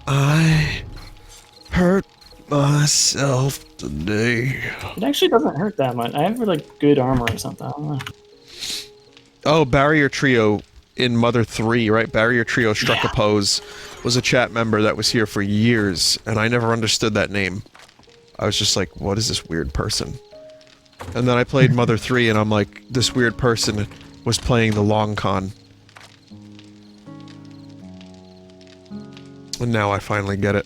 I hurt myself today. It actually doesn't hurt that much. I have, like, good armor or something. I don't know. Oh, Barrier Trio in Mother 3, right? Barrier Trio Struck a Pose was a chat member that was here for years, and I never understood that name. I was just like, what is this weird person? And then I played Mother 3, and I'm like, this weird person was playing the long con. And now I finally get it.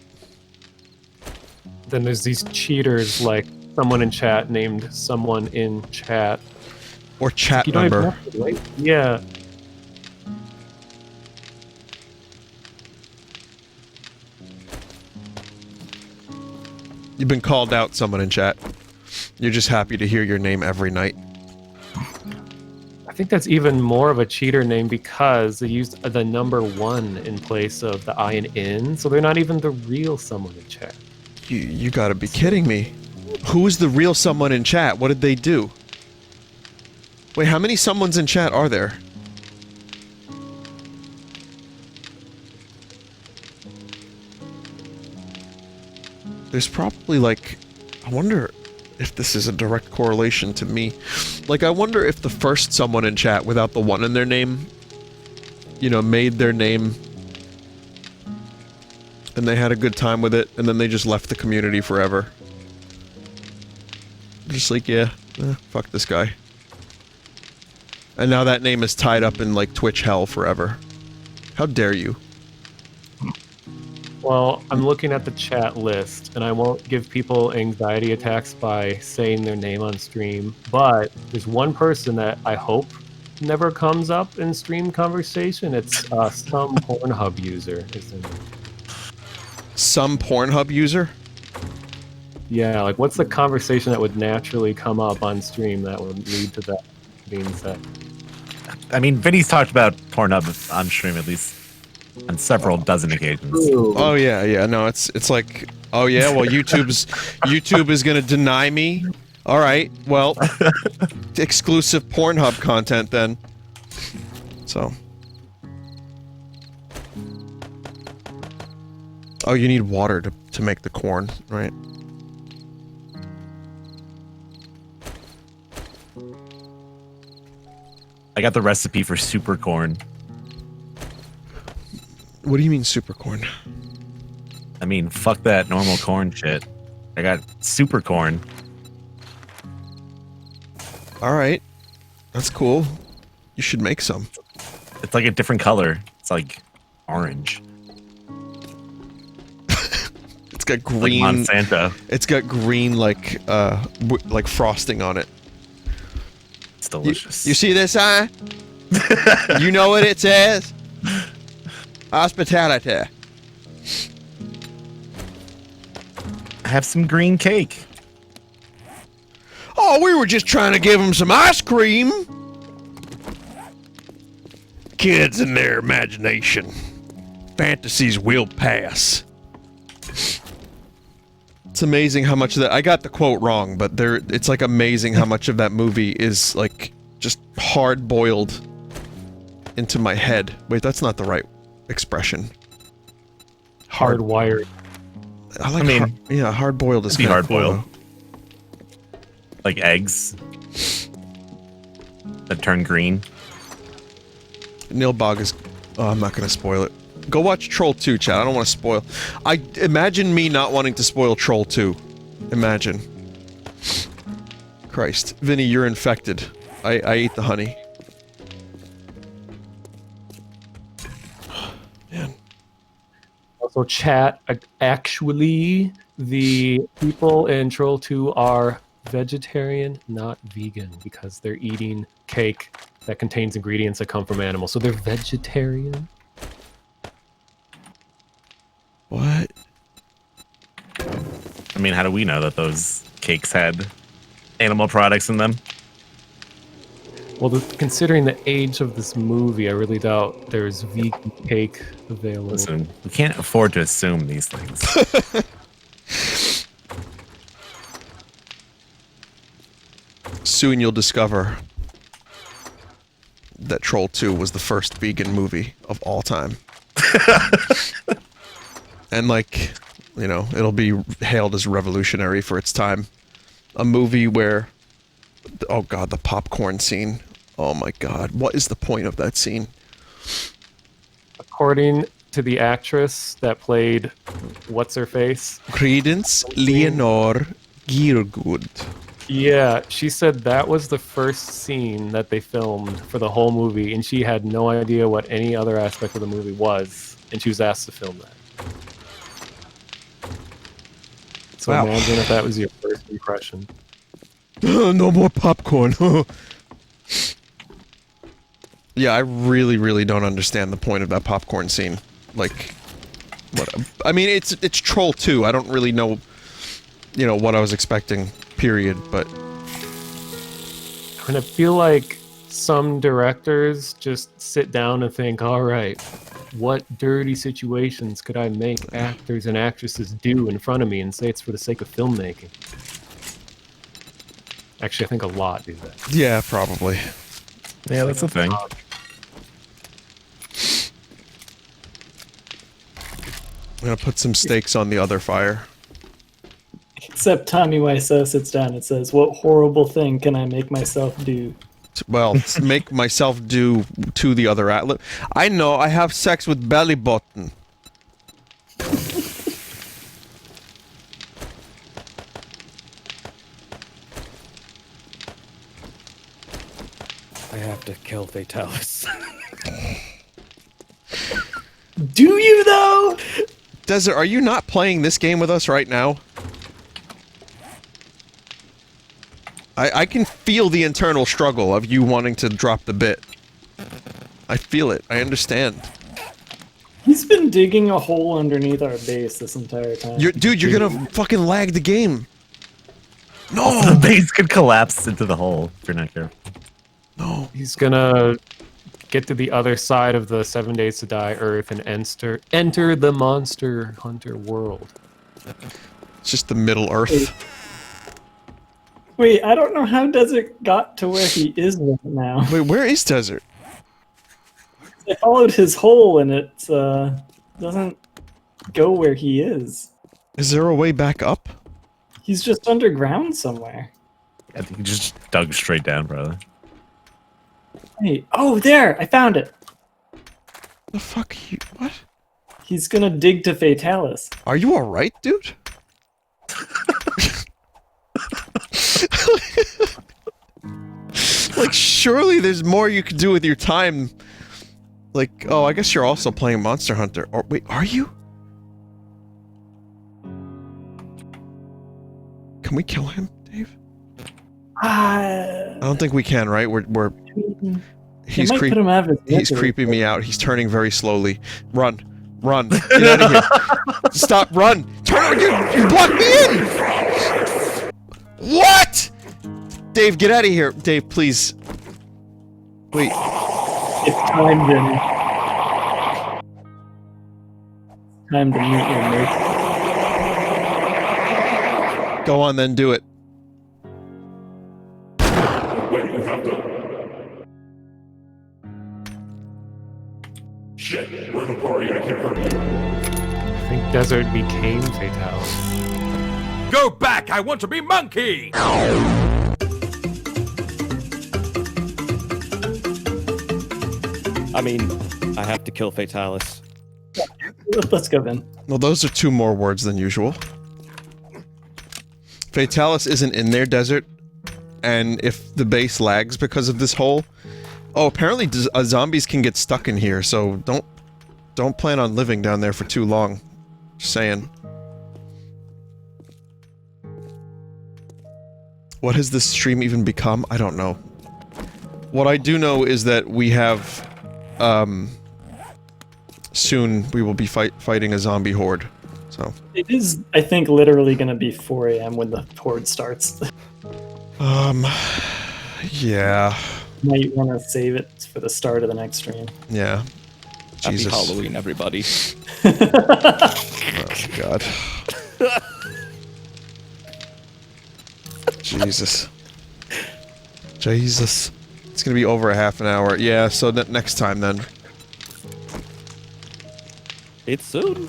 Then there's these cheaters like someone in chat named someone in chat. Or chat You don't even member. have to wait. Yeah. You've been called out, someone in chat. You're just happy to hear your name every night. I think that's even more of a cheater name because they used the number 1 in place of the I and N, so they're not even the real someone in chat. You gotta be kidding me. Who is the real someone in chat? What did they do? Wait, how many someones in chat are there? There's probably like... I wonder if this is a direct correlation to me. Like, I wonder if the first someone in chat without the 1 in their name, you know, made their name and they had a good time with it, and then they just left the community forever. Just like, yeah, fuck this guy. And now that name is tied up in, like, Twitch hell forever. How dare you? Well, I'm looking at the chat list, and I won't give people anxiety attacks by saying their name on stream, but there's one person that I hope never comes up in stream conversation. It's some Pornhub user. Is their name. Some Pornhub user? Yeah, like what's the conversation that would naturally come up on stream that would lead to that being said? I mean, Vinny's talked about Pornhub on stream at least on several dozen occasions. Oh yeah. No, it's like, oh yeah, well YouTube is gonna deny me. All right, well, exclusive Pornhub content then. So. Oh, you need water to make the corn, right? I got the recipe for super corn. What do you mean super corn? I mean, fuck that normal corn shit. I got super corn. All right, that's cool. You should make some. It's like a different color. It's like orange. It's got green. Like Monsanto. It's got green like frosting on it. It's delicious. You see this, huh? You know what it says? Hospitality. Have some green cake. Oh, we were just trying to give them some ice cream. Kids and their imagination. Fantasies will pass. It's amazing how much of that... I got the quote wrong, but it's like amazing how much of that movie is like just hard-boiled into my head. Wait, that's not the right expression. Hardwired. I mean, hard-boiled is be kind of hard-boiled. cool. Like eggs that turn green. Neil Bog is... Oh, I'm not gonna spoil it. Go watch Troll 2, chat. I don't want to spoil. Imagine me not wanting to spoil Troll 2. Imagine. Christ. Vinny, you're infected. I ate the honey. Man. Also, chat, actually, the people in Troll 2 are vegetarian, not vegan, because they're eating cake that contains ingredients that come from animals. So they're vegetarian. What? I mean, how do we know that those cakes had animal products in them? Well, considering the age of this movie, I really doubt there's vegan cake available. Listen, we can't afford to assume these things. Soon you'll discover that Troll 2 was the first vegan movie of all time. And like, you know, it'll be hailed as revolutionary for its time. A movie where, oh god, the popcorn scene. Oh my god, what is the point of that scene? According to the actress that played what's-her-face? Credence Leonore Gielgud. Yeah, she said that was the first scene that they filmed for the whole movie, and she had no idea what any other aspect of the movie was, and she was asked to film that. So wow. Imagine if that was your first impression. No more popcorn. Yeah, I really don't understand the point of that popcorn scene. Like, what? I mean, it's Troll 2. I don't really know, you know, what I was expecting. Period. But and I feel like some directors just sit down and think, all right, what dirty situations could I make actors and actresses do in front of me and say it's for the sake of filmmaking? Actually, I think a lot do that. Yeah, probably. Yeah, that's the thing. I'm gonna put some steaks on the other fire. Except Tommy Wiseau sits down and says, "What horrible thing can I make myself do?" Well, make myself do to the other atlet. I know, I have sex with belly button. I have to kill Fatalis. Do you though? Desert, are you not playing this game with us right now? I can feel the internal struggle of you wanting to drop the bit. I feel it. I understand. He's been digging a hole underneath our base this entire time. Dude, you're gonna fucking lag the game. No! The base could collapse into the hole if you're not careful. No. He's gonna get to the other side of the 7 Days to Die Earth and enter the Monster Hunter world. It's just the Middle Earth. Wait, I don't know how Desert got to where he is right now. Wait, where is Desert? I followed his hole and it doesn't go where he is. Is there a way back up? He's just underground somewhere. I think you just dug straight down, brother. Wait, oh, there! I found it! The fuck you... What? He's gonna dig to Fatalis. Are you alright, dude? Like, surely there's more you could do with your time. Like, oh, I guess you're also playing Monster Hunter. Or, wait, are you? Can we kill him, Dave? I don't think we can, right? He's he's creeping me out. He's turning very slowly. Run. Run. Get out of here. Stop. Run. Turn. You blocked me in. What? Dave, get out of here. Dave, please. Wait. It's time, Vinny. Time to meet your mate. Go on then, do it. Shit, we're the party, I can't hurt you. I think Desert became Fatalis. Go back, I want to be monkey! I mean, I have to kill Fatalis. Let's go, Vin. Well, those are 2 more words than usual. Fatalis isn't in their Desert, and if the base lags because of this hole... Oh, apparently zombies can get stuck in here, so don't plan on living down there for too long. Just saying. What has this stream even become? I don't know. What I do know is that we have, soon we will be fighting a zombie horde, so. It is, I think, literally gonna be 4 a.m. when the horde starts. Yeah. Might want to save it for the start of the next stream. Yeah. Jesus. Happy Halloween, everybody. Oh, God. Jesus. Jesus. It's gonna be over a half an hour. Yeah, so next time then. It's soon.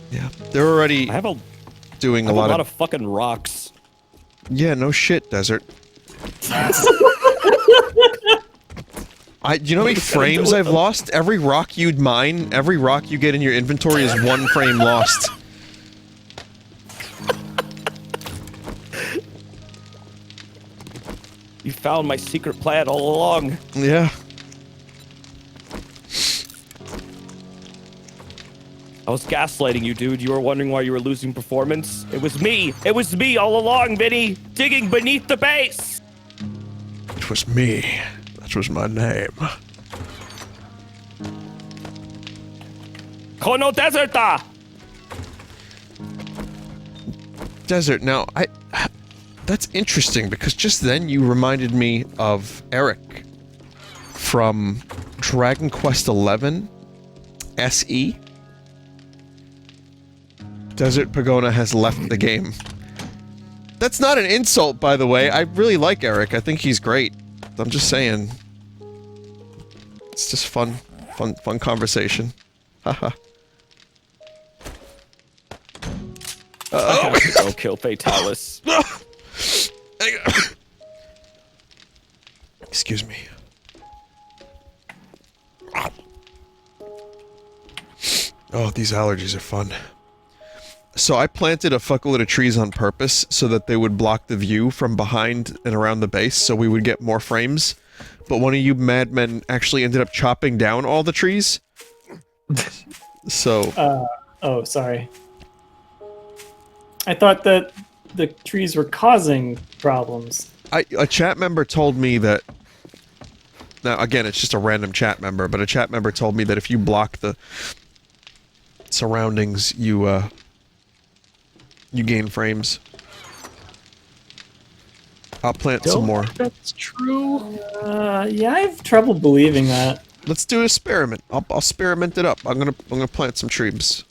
Yeah. They're already doing a lot of fucking rocks. Yeah, no shit, Desert. You know how many frames I've lost? Every rock you'd mine, every rock you get in your inventory is 1 frame lost. You found my secret plan all along. Yeah. I was gaslighting you, dude. You were wondering why you were losing performance? It was me! It was me all along, Vinny! Digging beneath the base! It was me. That was my name. Kono Deserta! Desert, now, that's interesting, because just then you reminded me of Eric from Dragon Quest XI SE. DesertPogona has left the game. That's not an insult, by the way. I really like Eric. I think he's great. I'm just saying. It's just fun conversation. Haha. I have to go kill Fatalis. Excuse me. Oh, these allergies are fun. So I planted a fuckload of trees on purpose so that they would block the view from behind and around the base so we would get more frames. But one of you madmen actually ended up chopping down all the trees. So... oh, sorry. I thought that the trees were causing problems. A chat member told me that... Now, again, it's just a random chat member, but a chat member told me that if you block the surroundings, you you gain frames. I'll plant some more. That's true. Yeah, I have trouble believing that. Let's do an experiment. I'll experiment it up. I'm gonna plant some trees.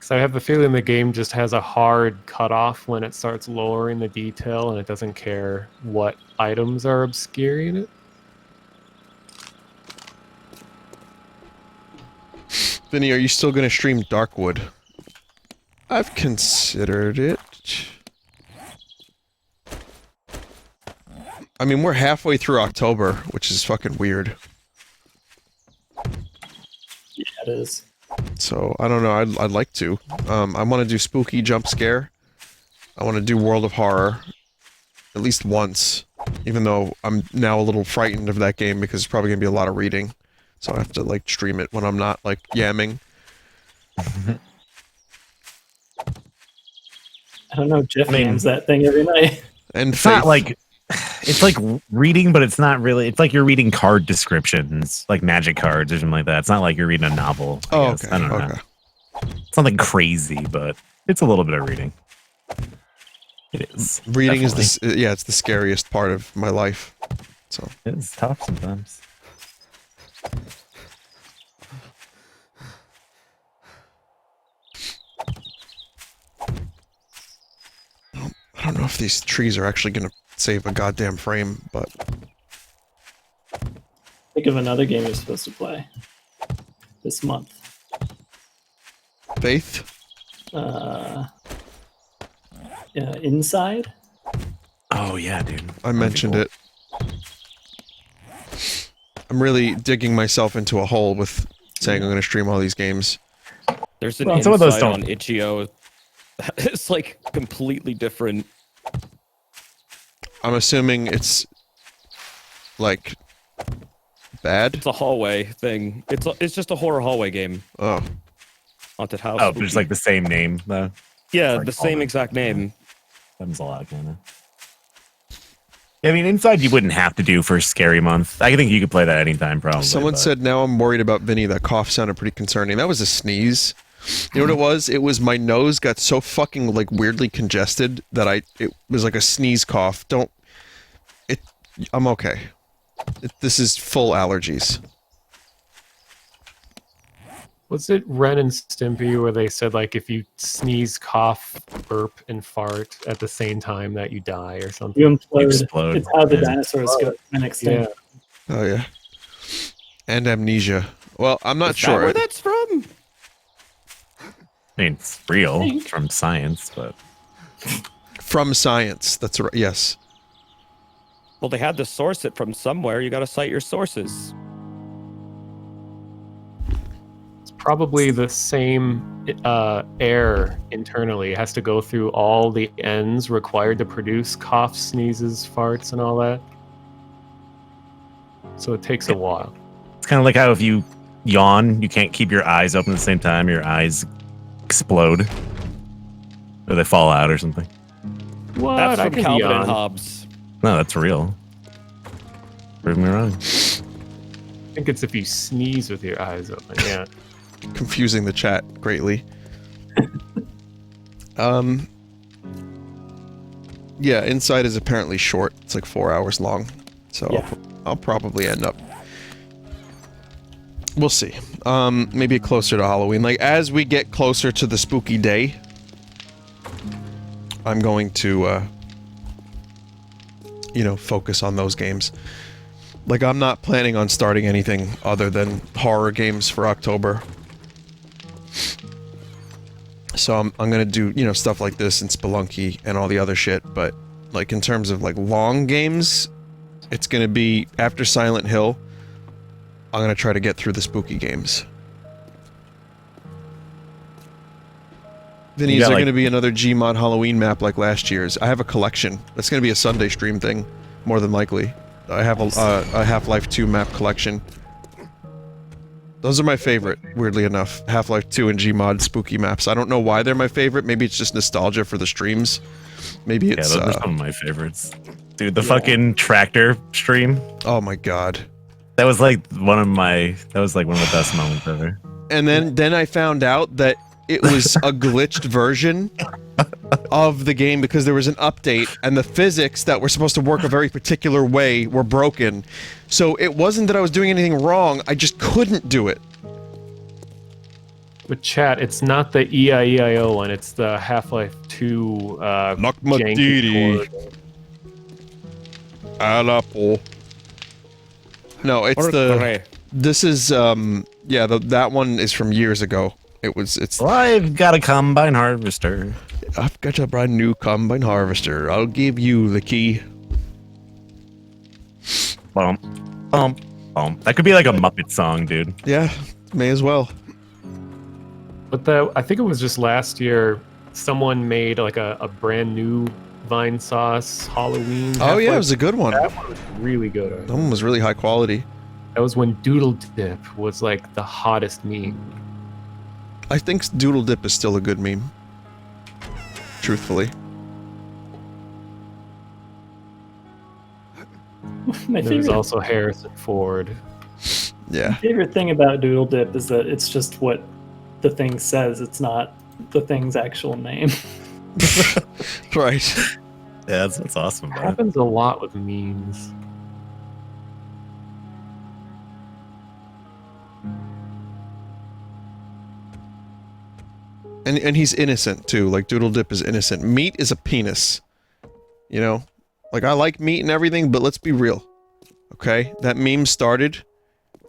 So I have the feeling the game just has a hard cutoff when it starts lowering the detail, and it doesn't care what items are obscuring it. Vinny, are you still gonna stream Darkwood? I've considered it. I mean, we're halfway through October, which is fucking weird. Yeah, it is. So, I don't know, I'd like to. I want to do spooky jump scare. I want to do World of Horror. At least once. Even though I'm now a little frightened of that game because it's probably going to be a lot of reading. So I have to, like, stream it when I'm not, like, yamming. I don't know, Jeff names that thing every night. And it's not like... It's like reading, but it's not really. It's like you're reading card descriptions, like magic cards or something like that. It's not like you're reading a novel. I guess. Okay. I don't know. It's nothing crazy, but it's a little bit of reading. It is. Reading is it's the scariest part of my life. So it's tough sometimes. I don't know if these trees are actually going to save a goddamn frame, but... Think of another game you're supposed to play this month. Faith? Inside? Oh, yeah, dude. I mentioned it. I'm really digging myself into a hole with saying I'm going to stream all these games. There's an some of those inside don't. on itch.io. It's like completely different. I'm assuming it's like bad. It's a hallway thing. It's just a horror hallway game. Oh, Haunted house. Oh, spooky. there's like the same name though. Yeah, like the same exact name. That's a lot, kind of. I mean, Inside you wouldn't have to do for Scary Month. I think you could play that anytime, probably. someone said now I'm worried about Vinny. That cough sounded pretty concerning. That was a sneeze. You know what it was? It was my nose got so fucking like weirdly congested that it was like a sneeze cough. I'm okay. This is full allergies. Was it Ren and Stimpy where they said like if you sneeze, cough, burp, and fart at the same time that you die or something? You implode. Explode. It's how the dinosaurs go extinct. Yeah. Oh yeah. And amnesia. Well, I'm not Is sure. that where that's from? I mean, it's real. It's from science, but From science. That's right. Yes. Well, they had to source it from somewhere. You got to cite your sources. It's probably the same air internally. It has to go through all the ends required to produce coughs, sneezes, farts, and all that. So it takes a while. it's kind of like how if you yawn, you can't keep your eyes open at the same time. Your eyes explode, or they fall out, or something. What? That's I from can Calvin and yawn. Hobbes. No, that's real. Prove me wrong. I think it's if you sneeze with your eyes open. Yeah. Confusing the chat greatly. Yeah, Inside is apparently short. It's like 4 hours long. So Yeah. I'll probably end up... We'll see. Maybe closer to Halloween. Like, as we get closer to the spooky day, I'm going to, focus on those games. Like, I'm not planning on starting anything other than horror games for October. So I'm gonna do, stuff like this and Spelunky and all the other shit, but, like, in terms of, like, long games, it's gonna be, after Silent Hill, I'm gonna try to get through the spooky games. Vinny, is there gonna be another Gmod Halloween map like last year's? I have a collection. That's gonna be a Sunday stream thing, more than likely. I have a Half-Life 2 map collection. Those are my favorite, weirdly enough. Half-Life 2 and Gmod spooky maps. I don't know why they're my favorite. Maybe it's just nostalgia for the streams. Maybe it's... Yeah, those are some of my favorites. Dude, the fucking tractor stream. Oh my god. That was like one of the best moments ever. And then I found out that it was a glitched version of the game because there was an update and the physics that were supposed to work a very particular way were broken. So it wasn't that I was doing anything wrong, I just couldn't do it. But chat, it's not the EIEIO one, it's the Half-Life 2 janky chord. Apple. No, it's this is yeah, that one is from years ago. It's Well, I've got a combine harvester. I've got a brand new combine harvester. I'll give you the key. Bump, bump, bump. That could be like a Muppet song, dude. Yeah, may as well. But I think it was just last year, someone made like a brand new Vinesauce Halloween. Oh yeah, it was a good one. That one was really good. That one was really high quality. That was when Doodle Dip was like the hottest meme. I think Doodle Dip is still a good meme. Truthfully. There's also Harrison Ford. Yeah. My favorite thing about Doodle Dip is that it's just what the thing says. It's not the thing's actual name. Right. Yeah, that's awesome, It man. happens a lot with memes. And he's innocent too. Like Doodle Dip is innocent. Meat is a penis. You know? Like I like meat and everything, but let's be real. Okay? That meme started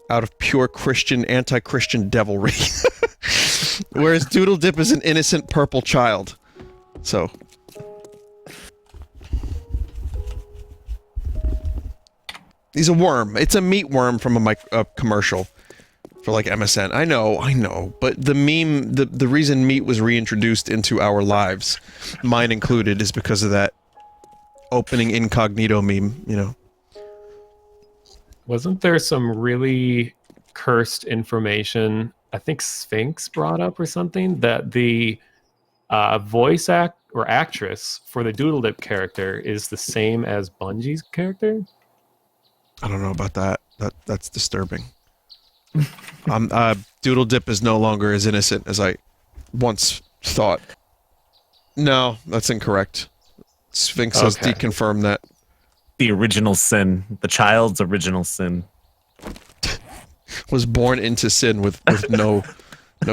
out of pure Christian, anti-Christian devilry. Whereas Doodle Dip is an innocent purple child. So. He's a worm. It's a meat worm from a commercial. For like MSN. I know, but the meme, the reason meat was reintroduced into our lives, mine included, is because of that opening incognito meme, you know. Wasn't there some really cursed information, I think Sphinx brought up or something, that the voice actress for the Doodle Dip character is the same as Bungie's character? I don't know about that. That's disturbing. Doodle Dip is no longer as innocent as I once thought. No, that's incorrect. Sphinx has deconfirmed that. The original sin. The child's original sin. Was born into sin with no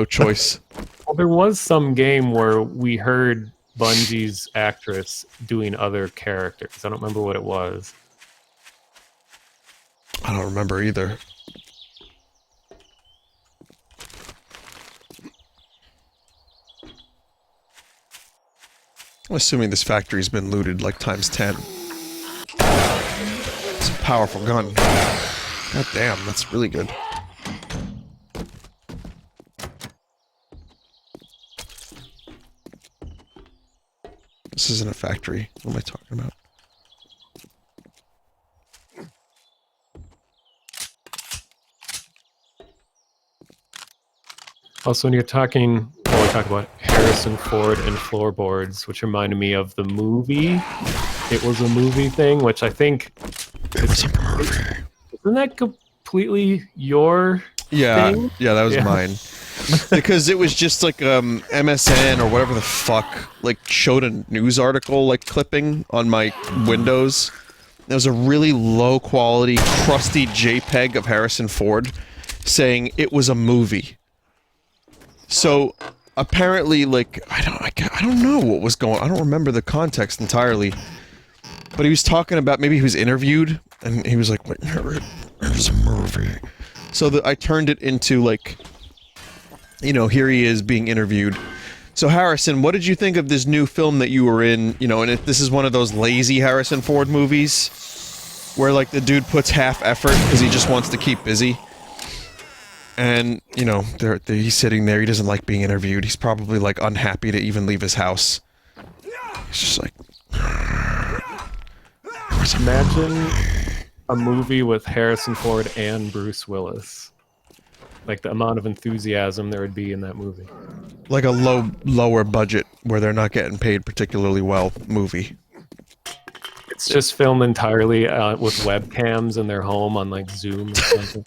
choice. Well, there was some game where we heard Bungie's actress doing other characters. I don't remember what it was. I don't remember either. I'm assuming this factory's been looted like times 10. It's a powerful gun. God damn, that's really good. This isn't a factory. What am I talking about? Also, when you're talking, we talk about Harrison Ford and floorboards, which reminded me of the movie. It was a movie thing, which I think isn't that completely your thing? Yeah, that was mine. Because it was just like MSN or whatever the fuck, like showed a news article like clipping on my Windows. There was a really low quality, crusty JPEG of Harrison Ford saying it was a movie. So apparently, like, I don't know what was going on. I don't remember the context entirely. But he was talking about, maybe he was interviewed, and he was like, it's a movie. So I turned it into, like, you know, here he is being interviewed. So Harrison, what did you think of this new film that you were in? You know, and this is one of those lazy Harrison Ford movies, where, like, the dude puts half effort because he just wants to keep busy. And, you know, he's sitting there, he doesn't like being interviewed, he's probably, like, unhappy to even leave his house. He's just like... Imagine a movie with Harrison Ford and Bruce Willis. Like, the amount of enthusiasm there would be in that movie. Like a lower budget, where they're not getting paid particularly well movie. It's just filmed entirely with webcams in their home on, like, Zoom or something.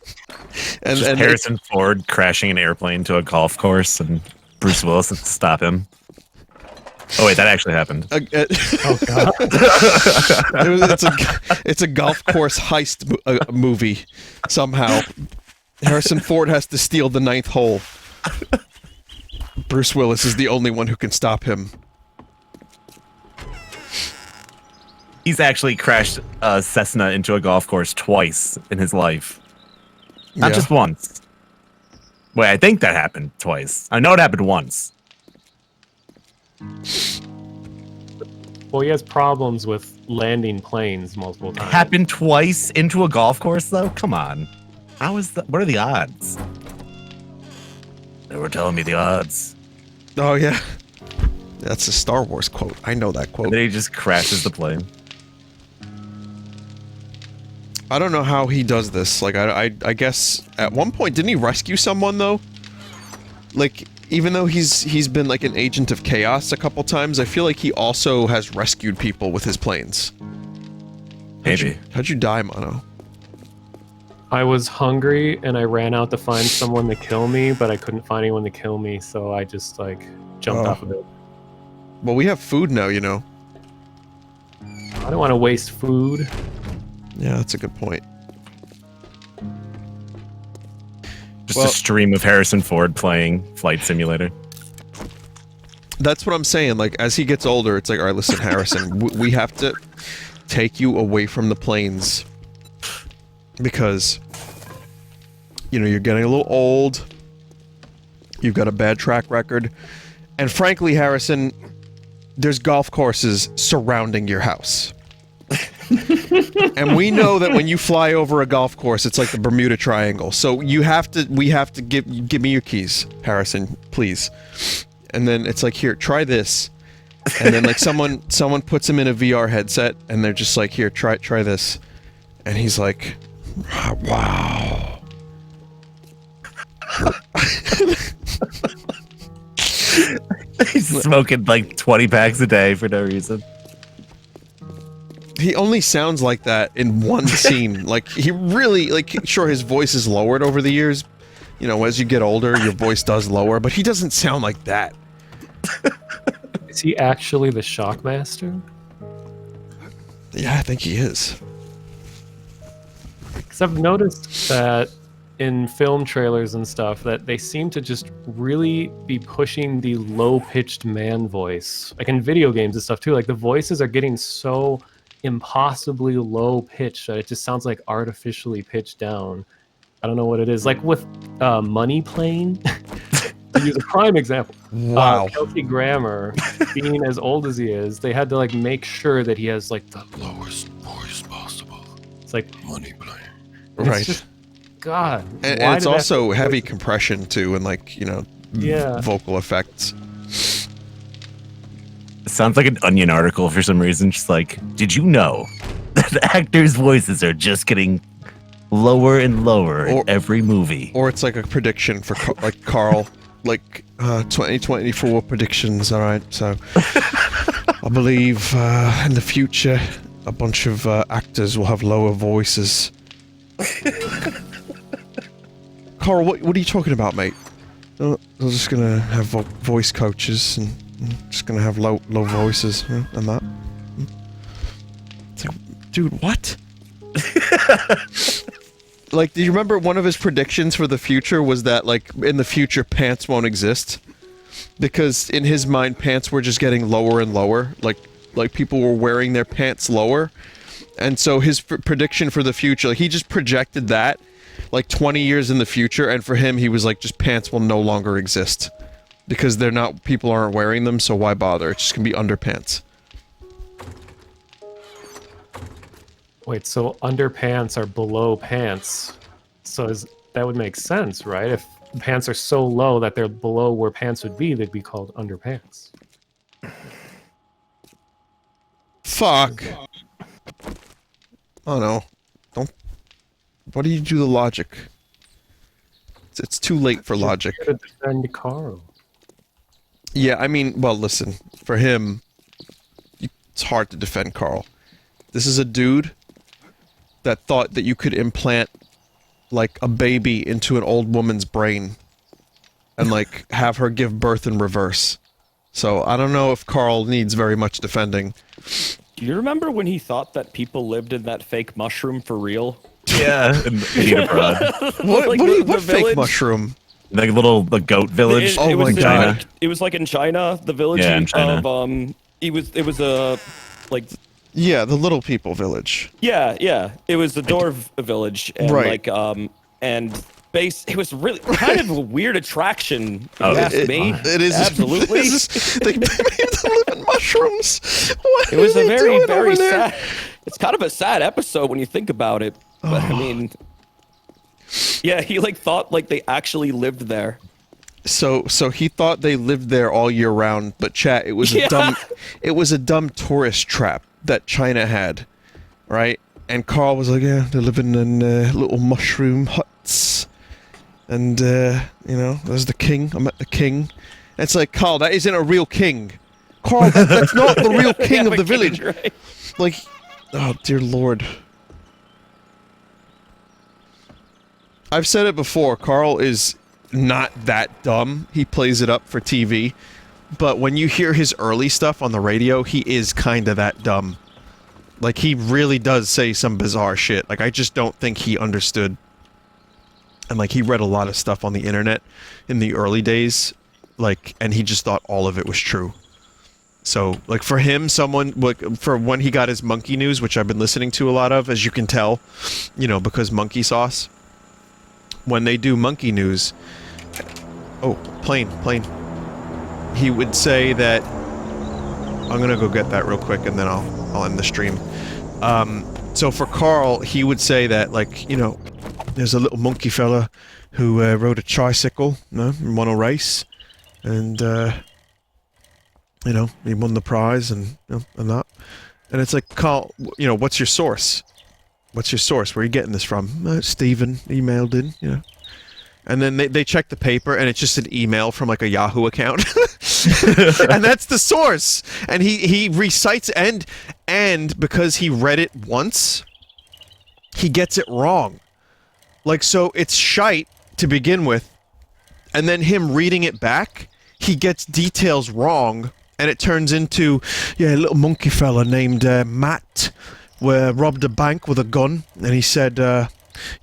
And Harrison Ford crashing an airplane to a golf course and Bruce Willis to stop him. Oh wait, that actually happened. Oh god. It's a golf course heist movie. Somehow, Harrison Ford has to steal the 9th hole. Bruce Willis is the only one who can stop him. He's actually crashed a Cessna into a golf course twice in his life. Not Yeah. just once. Wait, I think that happened twice. I know it happened once. Well, he has problems with landing planes multiple times. Happened twice into a golf course, though? Come on. How is that? What are the odds? They were telling me the odds. Oh yeah, that's a Star Wars quote. I know that quote. And then he just crashes the plane. I don't know how he does this. Like, I guess at one point didn't he rescue someone though? Like, even though he's been like an agent of chaos a couple times, I feel like he also has rescued people with his planes. Maybe. How'd you die, Mono? I was hungry and I ran out to find someone to kill me, but I couldn't find anyone to kill me, so I just like jumped off of it. Well, we have food now, you know. I don't want to waste food. Yeah, that's a good point. Just Well- a stream of Harrison Ford playing Flight Simulator. That's what I'm saying. Like, as he gets older, it's like, all right, listen, Harrison, we have to take you away from the planes because, you know, you're getting a little old. You've got a bad track record. And frankly, Harrison, there's golf courses surrounding your house. And we know that when you fly over a golf course, it's like the Bermuda Triangle. So we have to give me your keys, Harrison, please. And then it's like, here, try this. And then like someone puts him in a VR headset and they're just like, here, try this. And he's like, wow. He's smoking like 20 packs a day for no reason. He only sounds like that in one scene. Like, he really, like, sure, his voice is lowered over the years. You know, as you get older, your voice does lower, but he doesn't sound like that. Is he actually the Shockmaster? Yeah, I think he is. Because I've noticed that in film trailers and stuff that they seem to just really be pushing the low-pitched man voice. Like in video games and stuff too, like the voices are getting so impossibly low-pitched that it just sounds like artificially pitched down. I don't know what it is. Like with Money Plane, to use a prime example. Wow. Kelsey Grammer, being as old as he is, they had to like make sure that he has like the lowest voice possible. It's like Money Plane. Right. Just, God. And why it's did that also voice- heavy compression, too, and, like, you know, Yeah. vocal effects. It sounds like an Onion article for some reason. Just like, did you know that the actors' voices are just getting lower and lower in every movie? Or it's like a prediction for, like, Karl. Like, 2024 predictions, alright, so... I believe, in the future, a bunch of actors will have lower voices. Karl, what are you talking about, mate? They're just gonna have voice coaches and just gonna have low voices and that. It's like, dude, what? Like, do you remember one of his predictions for the future was that, like, in the future, pants won't exist? Because in his mind, pants were just getting lower and lower. Like people were wearing their pants lower. And so his prediction for the future, like, he just projected that, like, 20 years in the future, and for him, he was like, just pants will no longer exist. Because people aren't wearing them, so why bother? It's just gonna be underpants. Wait, so underpants are below pants. So that would make sense, right? If pants are so low that they're below where pants would be, they'd be called underpants. Fuck. Oh no. Don't... What do you do the logic? It's too late for logic. To defend Karl. Yeah, I mean, well, listen. For him, it's hard to defend Karl. This is a dude that thought that you could implant, like, a baby into an old woman's brain and like have her give birth in reverse. So I don't know if Karl needs very much defending. Do you remember when he thought that people lived in that fake mushroom for real? Yeah, and Peter Broad. What fake mushroom? The goat village. Oh my God. It was like in China, the village in China. of it was a like Yeah, the little people village. yeah. It was the dwarf village and Right. and it was really kind of a weird attraction, if you Oh, ask me. It is Absolutely. They made them live in mushrooms. What It was are a they very, doing very over there? sad. It's kind of a sad episode when you think about it. But I mean, yeah, he like thought like they actually lived there. So he thought they lived there all year round, but chat, it was a dumb tourist trap that China had, right? And Karl was like, yeah, they're living in little mushroom huts, and there's the king. I met the king. And it's like, Karl, that isn't a real king. Karl, that's not the real king of the village. Right? Like, oh dear Lord. I've said it before, Karl is not that dumb. He plays it up for TV. But when you hear his early stuff on the radio, he is kinda that dumb. Like, he really does say some bizarre shit. Like, I just don't think he understood. And, like, he read a lot of stuff on the internet in the early days. Like, and he just thought all of it was true. So, like, for him, for when he got his monkey news, which I've been listening to a lot of, as you can tell, because monkey sauce. When they do monkey news, oh, plane. He would say that, I'm gonna go get that real quick and then I'll end the stream. So for Karl, he would say that, like, there's a little monkey fella who rode a tricycle, and won a race, and he won the prize and that. And it's like, Karl, what's your source? What's your source? Where are you getting this from? Steven emailed in, And then they check the paper, and it's just an email from, like, a Yahoo account. And that's the source! And he recites, and because he read it once, he gets it wrong. Like, so it's shite to begin with, and then him reading it back, he gets details wrong, and it turns into, a little monkey fella named Matt robbed a bank with a gun, and he said,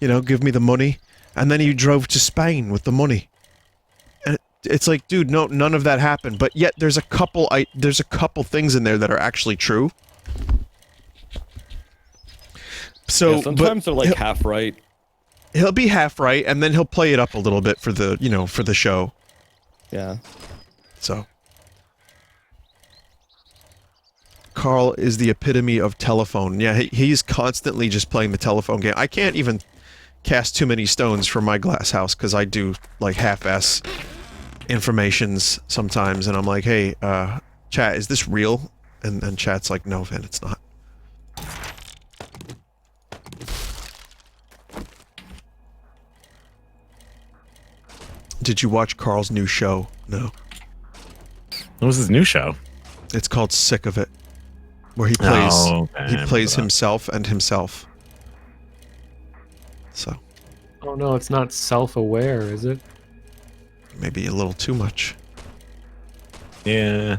give me the money, and then he drove to Spain with the money. And it's like, dude, no, none of that happened, but yet there's a couple things in there that are actually true. So Yeah, sometimes they're like half right. He'll be half right, and then he'll play it up a little bit for the, for the show. Yeah. So Karl is the epitome of telephone. Yeah, he's constantly just playing the telephone game. I can't even cast too many stones from my glass house because I do, like, half-ass informations sometimes, and I'm like, hey, chat, is this real? And chat's like, no, Vin, it's not. Did you watch Karl's new show? No. What was his new show? It's called Sick of It, where he plays himself and himself. So. Oh no, it's not self-aware, is it? Maybe a little too much. Yeah.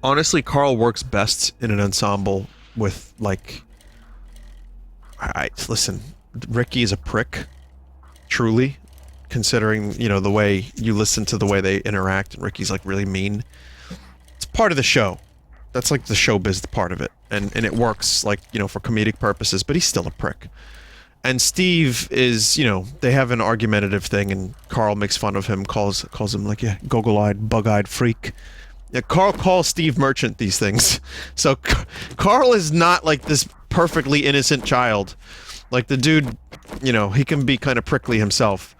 Honestly, Karl works best in an ensemble with, like... listen, Ricky is a prick. Truly. Considering, the way you listen to the way they interact, and Ricky's, like, really mean. It's part of the show. That's, like, the showbiz part of it. And it works, like, for comedic purposes, but he's still a prick. And Steve is, they have an argumentative thing, and Karl makes fun of him, calls him, like, goggle-eyed, bug-eyed freak. Yeah, Karl calls Steve Merchant these things. So, Karl is not, like, this perfectly innocent child. Like, the dude, he can be kind of prickly himself.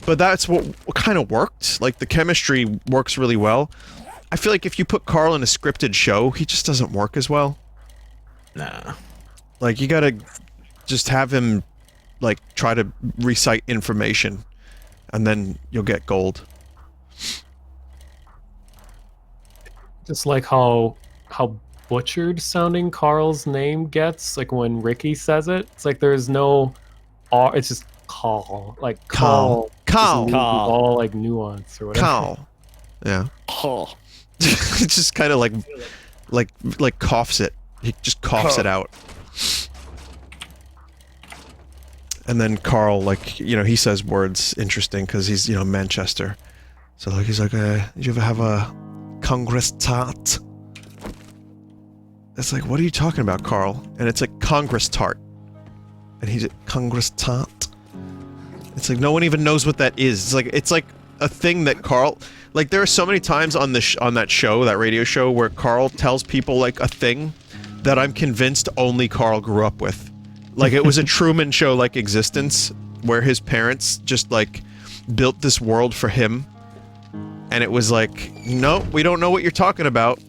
But that's what kind of worked. Like, the chemistry works really well. I feel like if you put Karl in a scripted show, he just doesn't work as well. Nah. Like, you gotta just have him, like, try to recite information, and then you'll get gold. Just like how butchered sounding Karl's name gets, like when Ricky says it. It's like there's no R, it's just call, like Call. call, Call. all like nuance or whatever. Call. Yeah. Oh. It just kind of like coughs it. He just coughs it out. And then Karl, like, you know, he says words interesting because he's, you know, Manchester. So like he's like, did you ever have a Congress tart? It's like, what are you talking about, Karl? And it's like Congress tart. And he's at Congress tart. It's like no one even knows what that is. It's like a thing that Karl, like there are so many times on the on that show, that radio show, where Karl tells people like a thing that I'm convinced only Karl grew up with. Like it was a Truman Show like existence where his parents just like built this world for him. And it was like, no, we don't know what you're talking about.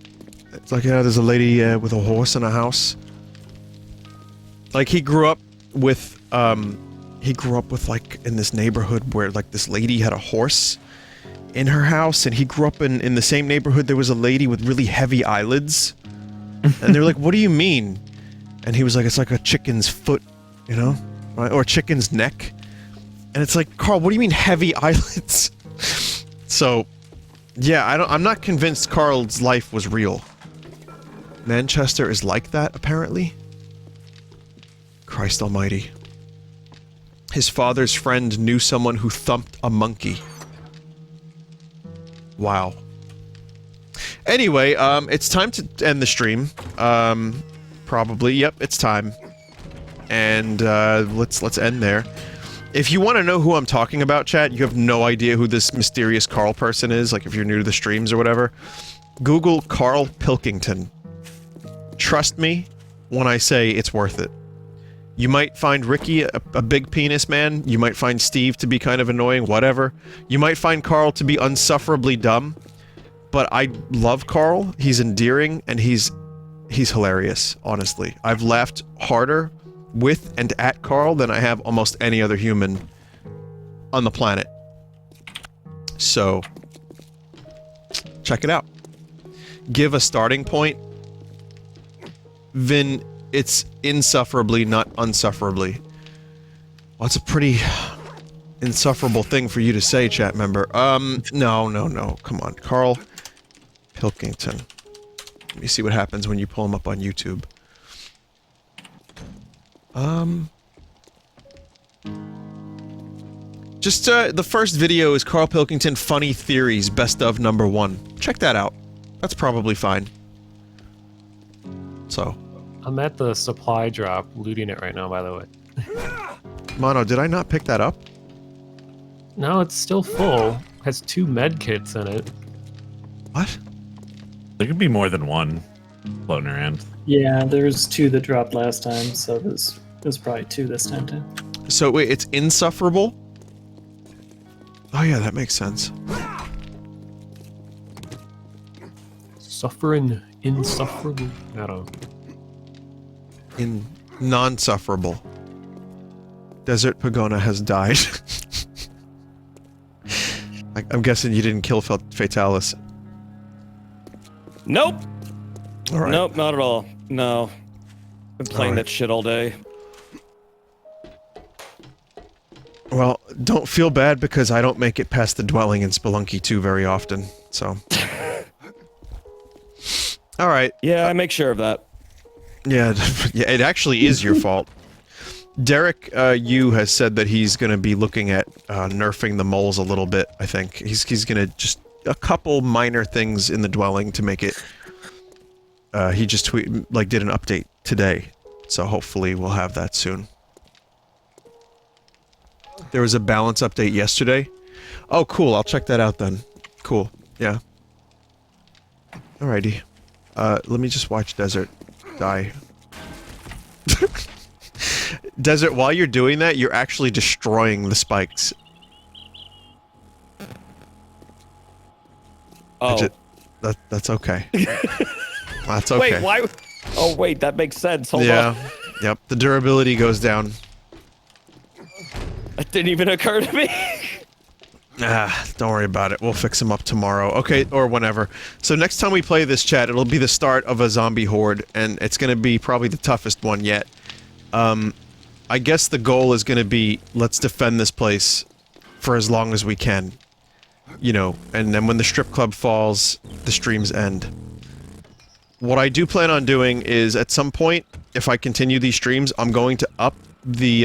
It's like, yeah, there's a lady with a horse in a house. Like he grew up with like in this neighborhood where like this lady had a horse in her house, and he grew up in the same neighborhood. There was a lady with really heavy eyelids, and they're like, what do you mean? And he was like, it's like a chicken's foot, you know, right? Or a chicken's neck. And it's like, Karl, what do you mean heavy eyelids? So, yeah, I'm not convinced Karl's life was real. Manchester is like that, apparently. Christ almighty. His father's friend knew someone who thumped a monkey. Wow. Anyway, it's time to end the stream. Probably. Yep, it's time. And, let's end there. If you want to know who I'm talking about, chat, you have no idea who this mysterious Karl person is, like if you're new to the streams or whatever, Google Karl Pilkington. Trust me when I say it's worth it. You might find Ricky a big penis man, you might find Steve to be kind of annoying, whatever. You might find Karl to be unsufferably dumb, but I love Karl, he's endearing, and he's hilarious, honestly. I've laughed harder with and at Karl than I have almost any other human on the planet. So, check it out. Give a starting point. Vin, it's insufferably, not unsufferably. Well, it's a pretty insufferable thing for you to say, chat member. No. Come on. Karl Pilkington. Let me see what happens when you pull him up on YouTube. Just, the first video is Karl Pilkington Funny Theories, Best of #1. Check that out. That's probably fine. So. I'm at the supply drop, looting it right now, by the way. Mono, did I not pick that up? No, it's still full. Has 2 med kits in it. What? There could be more than one floating around. Yeah, there's 2 that dropped last time, so there's probably 2 this time too. So wait, it's insufferable? Oh yeah, that makes sense. Suffering, insufferable. I don't know. In non-sufferable. DesertPogona has died. I'm guessing you didn't kill Fatalis. Nope. All right. Nope, not at all. No. Been playing that shit all day. Well, don't feel bad because I don't make it past the dwelling in Spelunky 2 very often, so... Alright. Yeah, I make sure of that. Yeah, yeah, it actually is your fault. Derek, Yu has said that he's gonna be looking at, nerfing the moles a little bit, I think. He's gonna just... a couple minor things in the dwelling to make it... he just did an update today, so hopefully we'll have that soon. There was a balance update yesterday. Oh, cool, I'll check that out then. Cool, yeah. Alrighty. Let me just watch Desert die. Desert, while you're doing that, you're actually destroying the spikes. Oh. That's okay. That's okay. Wait, why? Oh, wait, that makes sense. Hold on. Yeah. Yep, the durability goes down. That didn't even occur to me. Don't worry about it. We'll fix them up tomorrow. Okay, or whenever. So next time we play this, chat, it'll be the start of a zombie horde, and it's gonna be probably the toughest one yet. I guess the goal is going to be, let's defend this place for as long as we can. You know, and then when the strip club falls, the streams end. What I do plan on doing is, at some point, if I continue these streams, I'm going to up the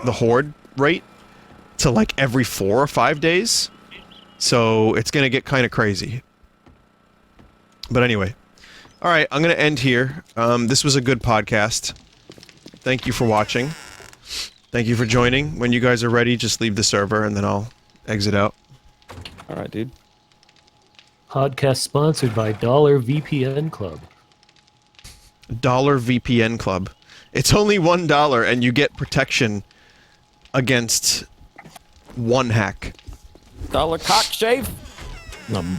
horde rate to like every 4 or 5 days. So it's gonna get kind of crazy. But anyway. Alright, I'm gonna end here. This was a good podcast. Thank you for watching. Thank you for joining. When you guys are ready, just leave the server and then I'll exit out. Alright, dude. Podcast sponsored by Dollar VPN Club. Dollar VPN Club. It's only $1 and you get protection against one hack. Dollar cockshave?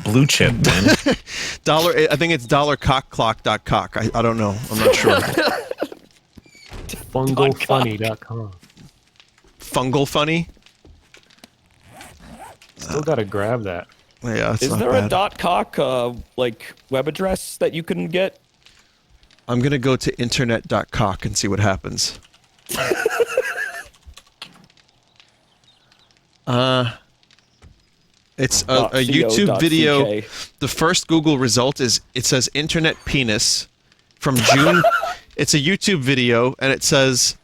Blue chip, man. I think it's $cockclock.cock. I don't know. I'm not sure. Fungalfunny.com. Fungal funny? Still gotta grab that. Yeah, that's Is not there bad. a .cock like web address that you can get? I'm gonna go to internet.cock and see what happens. It's a YouTube video. The first Google result is, it says internet penis from June. It's a YouTube video and it says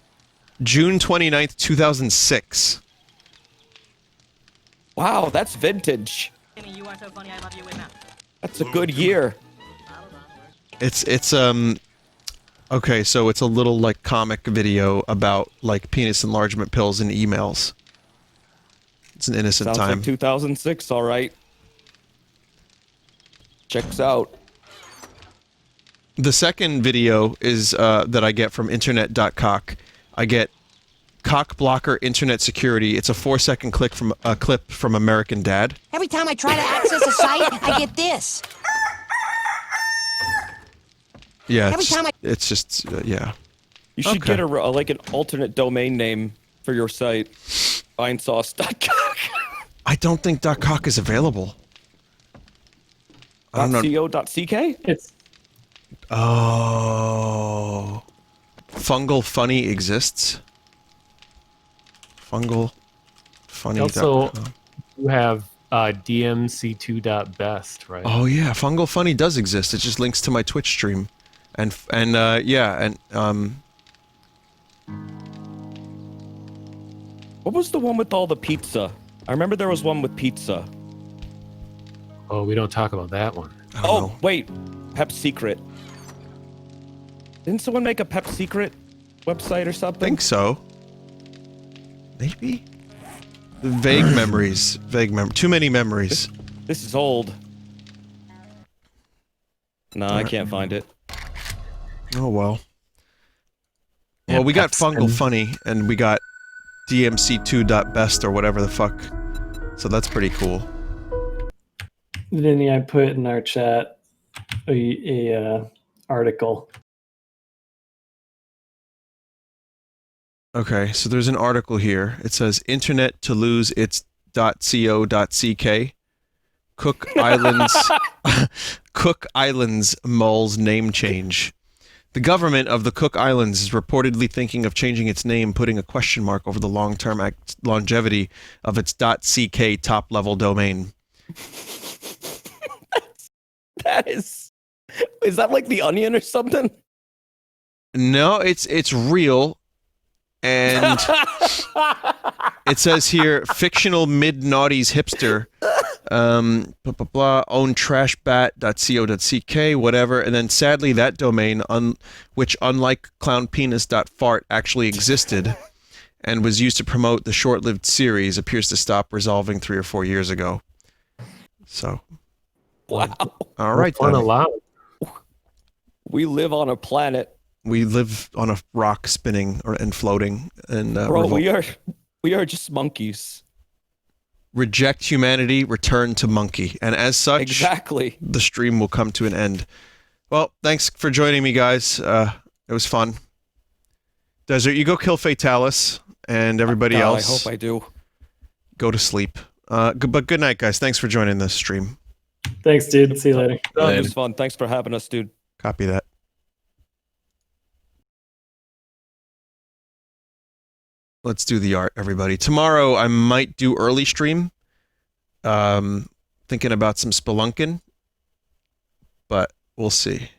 June 29th, 2006. Wow, that's vintage. You are so funny, I love you, wait now. That's a good year. It's okay, so it's a little like comic video about like penis enlargement pills and emails. It's an innocent Sounds time. like 2006, all right. Checks out. The second video is that I get from internet.cock. I get cock blocker internet security. It's a 4-second clip from American Dad. Every time I try to access a site, I get this. Yeah, Every time it's just yeah. You should Okay. get like an alternate domain name for your site. Vinesauce.com. I don't think .cock is available. I don't know. .co.ck? It's Oh, Fungal Funny exists. Fungal Funny. Also, you have dmc2.best, right? Oh yeah, Fungal Funny does exist. It just links to my Twitch stream, and yeah, and What was the one with all the pizza? I remember there was one with pizza. Oh, we don't talk about that one. I don't know. Wait. Pep Secret. Didn't someone make a Pep Secret website or I something? think so. Maybe. Vague memories. Too many memories. This is old. No, I can't find it. Oh well. Well, we got Fungal Funny, and we got DMC2.best or whatever the fuck. So that's pretty cool. Vinny, I put in our chat a article. Okay, so there's an article here. It says internet to lose its .co.ck. Cook Islands Cook Islands mole's name change. The government of the Cook Islands is reportedly thinking of changing its name, putting a question mark over the long-term longevity of its .ck top-level domain. That is that like The Onion or something? No, it's real. And it says here, fictional mid-noughties hipster, blah, blah, blah, own trashbat.co.ck, whatever. And then sadly, that domain, which unlike clownpenis.fart actually existed and was used to promote the short-lived series, appears to stop resolving 3 or 4 years ago. So. Wow. All right, Fun then. allowed. We live on a planet. We live on a rock spinning and floating. And Bro, we are just monkeys. reject humanity, return to monkey. And as such, Exactly. the stream will come to an end. Well, thanks for joining me, guys. It was fun. Desert, you go kill Fatalis, and everybody else. I hope I do. Go to sleep. But good night, guys. Thanks for joining this stream. Thanks, dude. See you later. It was fun. Thanks for having us, dude. Copy that. Let's do the art, everybody. Tomorrow I might do early stream. Thinking about some spelunking, but we'll see.